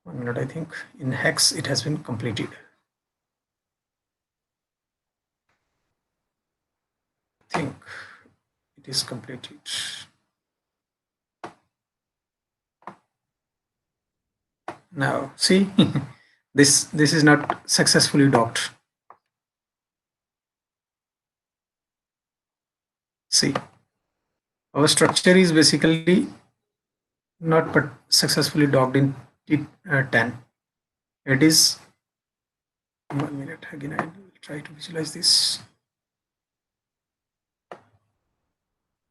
1 minute, I think in hex it has been completed. I think it is completed. Now see, this is not successfully docked. See, our structure is basically not but successfully docked in T10. It is 1 minute again. I will try to visualize this.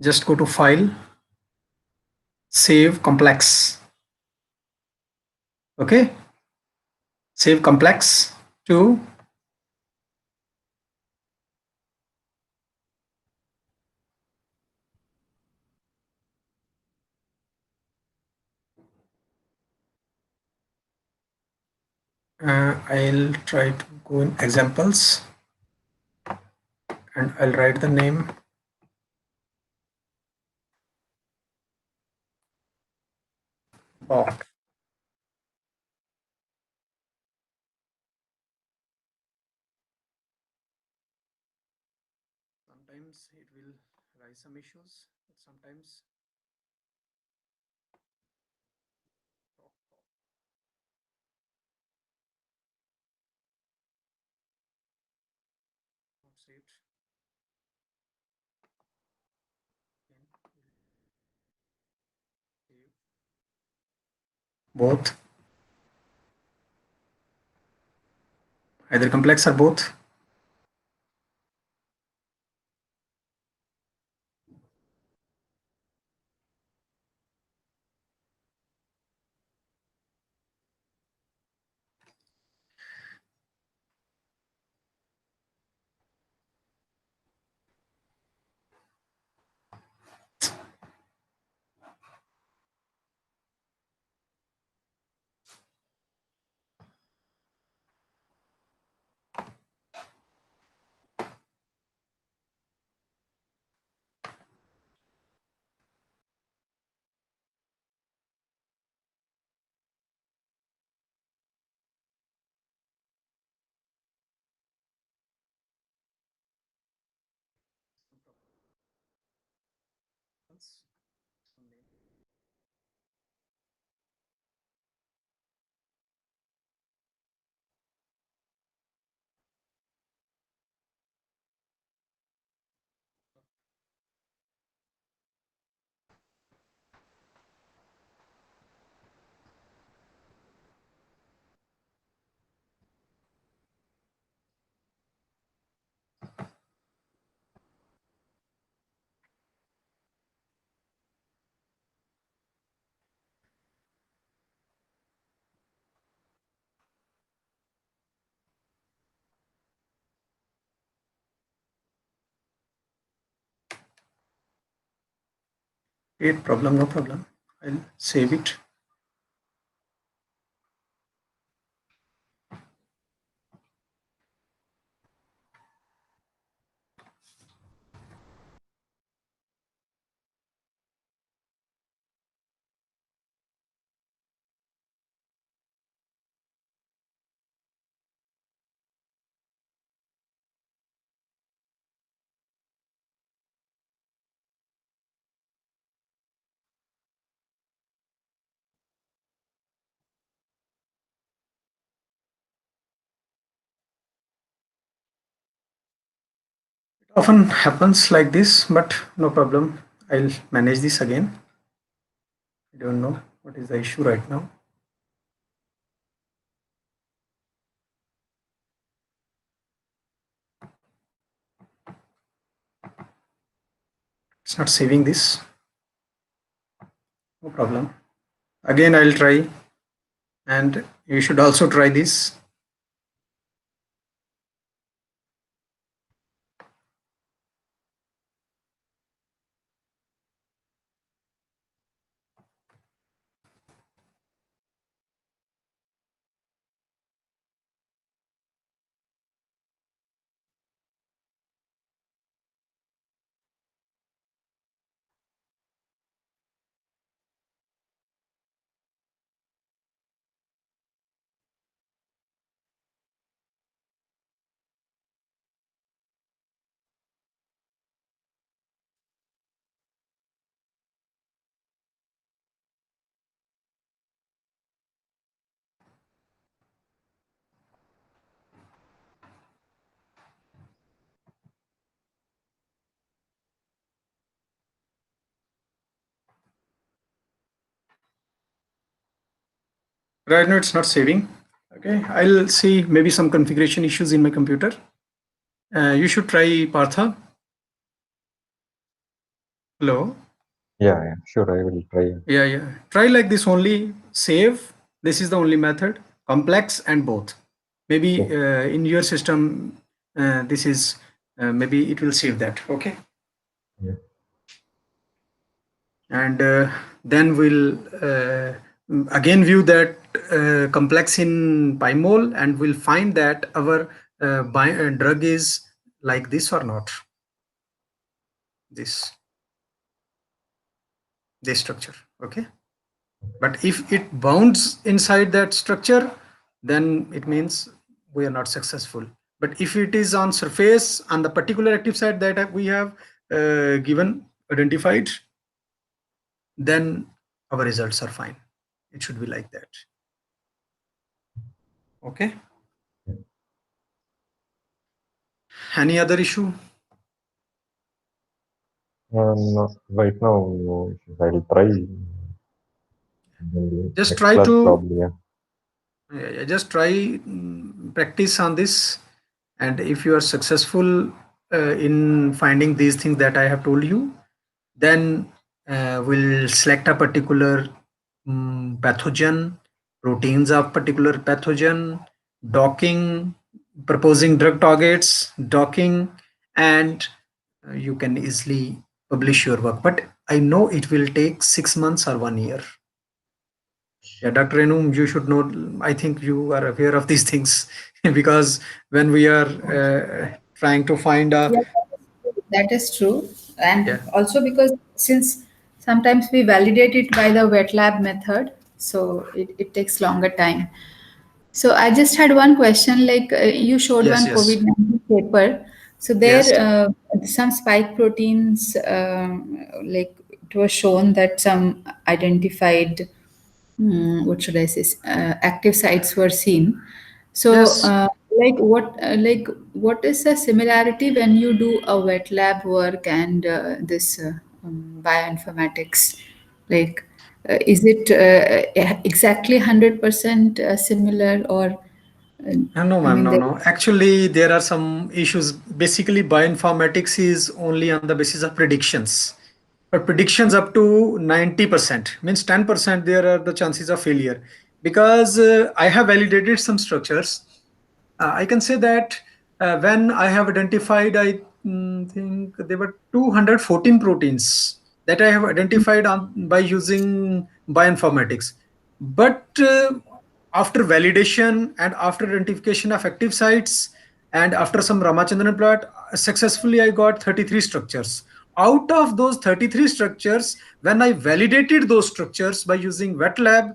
Just go to file, save complex. Okay, save complex to I'll try to go in examples and I'll write the name. Bot. Sometimes it will raise some issues, but sometimes not saved. Both, either complex or both. Problem, no problem. I'll save it. Often happens like this, but no problem. I'll manage this again. I don't know what is the issue right now. It's not saving this. No problem. Again, I'll try, and you should also try this. Right now, it's not saving. Okay, I'll see maybe some configuration issues in my computer. You should try Partha. Hello. Yeah, sure. I will try. Yeah. Try like this only. Save. This is the only method. Complex and both. Maybe in your system, this is maybe it will save that. Okay. Yeah. And then we'll again view that complex in PyMol, and we'll find that our drug is like this or not. This structure. Okay. But if it bounds inside that structure, then it means we are not successful. But if it is on surface on the particular active site that we have identified, then our results are fine. It should be like that. Okay. Any other issue? No, right now, no, I'll try. Just try to probably, just try practice on this, and if you are successful in finding these things that I have told you, then we'll select a particular pathogen, proteins of particular pathogen, docking, proposing drug targets, docking, and you can easily publish your work. But I know it will take 6 months or 1 year. Yeah, Dr. Enum, you should know, I think you are aware of these things because when we are trying to find a... Yeah, that is true. And Yeah. also because since sometimes we validate it by the wet lab method, so it takes longer time. So I just had one question, like you showed Yes, one yes. COVID-19 paper. So there, Yes. some spike proteins, like it was shown that some identified, what should I say, active sites were seen. So, Yes. what is the similarity when you do a wet lab work and this bioinformatics? Like, is it exactly 100% similar, or No, I ma'am, mean, no, there. no. Actually, there are some issues. Basically, bioinformatics is only on the basis of predictions. But predictions up to 90% means 10% there are the chances of failure. Because I have validated some structures. I can say that when I have identified, I think there were 214 proteins that I have identified by using bioinformatics. But after validation and after identification of active sites and after some Ramachandran plot, successfully I got 33 structures. Out of those 33 structures, when I validated those structures by using wet lab,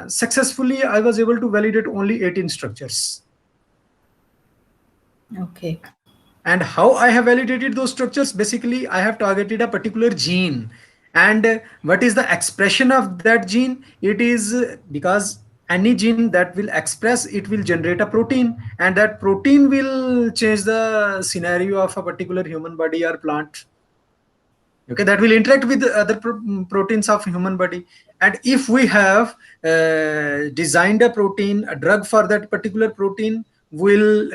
successfully I was able to validate only 18 structures. Okay. And how I have validated those structures? Basically, I have targeted a particular gene. And what is the expression of that gene? It is because any gene that will express, it will generate a protein, and that protein will change the scenario of a particular human body or plant. Okay, that will interact with the other proteins of human body. And if we have designed a protein, a drug for that particular protein, will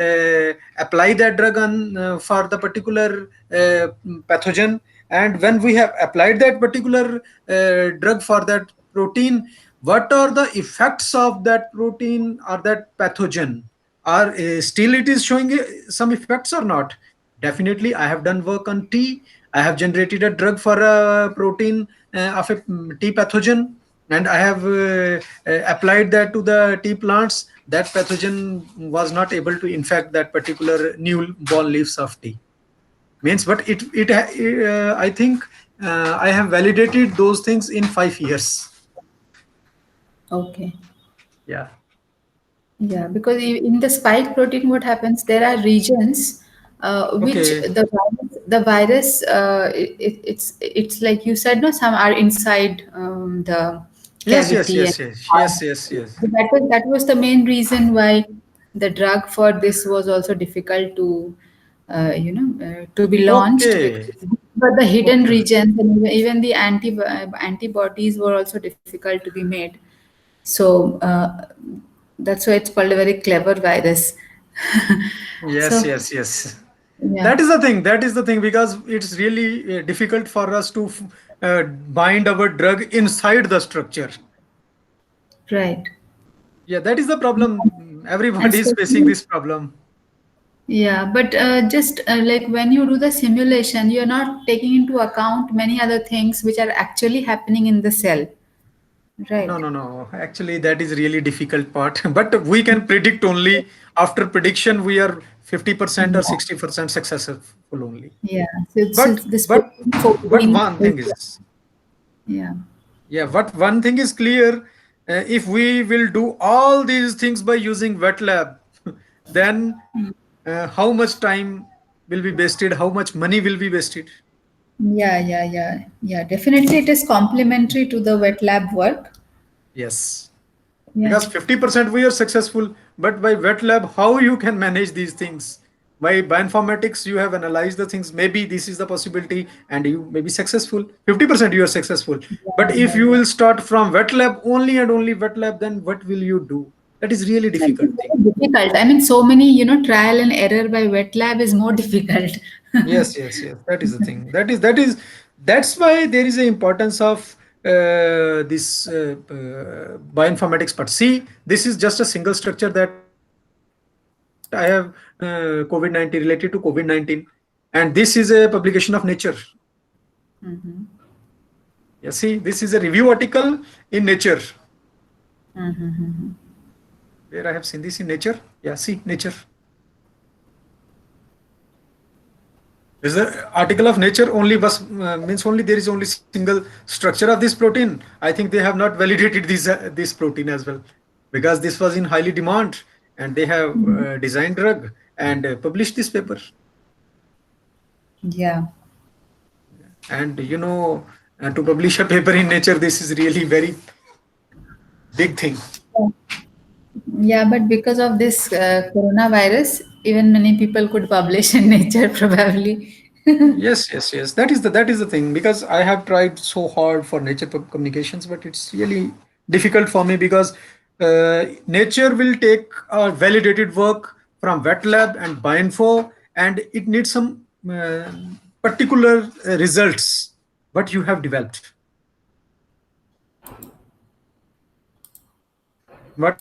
apply that drug on for the particular pathogen. And when we have applied that particular drug for that protein, what are the effects of that protein or that pathogen? Are still it is showing some effects or not? Definitely, I have done work on tea. I have generated a drug for a protein of a tea pathogen, and I have applied that to the tea plants. That pathogen was not able to infect that particular new born leaves of tea. Means, but I think I have validated those things in 5 years. Okay. Yeah. Yeah, because in the spike protein, what happens? There are regions which Okay. the virus it's like you said, no, some are inside the Yes. Yes. cavity, and Yes. Yes. Yes. Yes. Yes. that was the main reason why the drug for this was also difficult to to be launched, because Okay. but the hidden Okay. regions, and even the antibodies were also difficult to be made. So that's why it's called a very clever virus. Yes. So Yes. Yes. yeah, That is the thing. That is the thing, because it's really difficult for us to bind our drug inside the structure. right. Yeah, that is the problem. And Everybody is facing especially, this problem. yeah, but just like when you do the simulation, you're not taking into account many other things which are actually happening in the cell, No, right? no, no. Actually, that is really difficult part. But we can predict only after prediction. We are 50% or Yeah, 60% successful only. yeah. So But this but protein but 14 one is, thing is, yeah, yeah, what one thing is clear. If we will do all these things by using wet lab, then how much time will be wasted? How much money will be wasted? yeah. Definitely, it is complementary to the wet lab work. Yes. Yeah. Because 50% we are successful, but by wet lab, how you can manage these things? By bioinformatics, you have analyzed the things. Maybe this is the possibility, and you may be successful. 50% you are successful. But if you Yeah. will start from wet lab only and only wet lab, then what will you do? That is really It is difficult thing. very difficult. I mean, so many, trial and error by wet lab is more difficult. Yes, yes, yes. That is the thing. That's why there is a importance of this bioinformatics part. See, this is just a single structure that I have COVID-19 related to COVID-19, and this is a publication of Nature. Mhm. Yeah, see, this is a review article in Nature, Mhm. where I have seen this in Nature. Yeah, see, Nature. Is the article of Nature only was means only there is only single structure of this protein. I think they have not validated this protein as well, because this was in highly demand, and they have designed drug and published this paper. Yeah. And To publish a paper in Nature, this is really very big thing. Yeah, but because of this coronavirus, even many people could publish in Nature probably. Yes. That is the thing, because I have tried so hard for Nature communications, but it's really difficult for me because Nature will take validated work from wet lab and bioinfo, and it needs some particular results what you have developed. What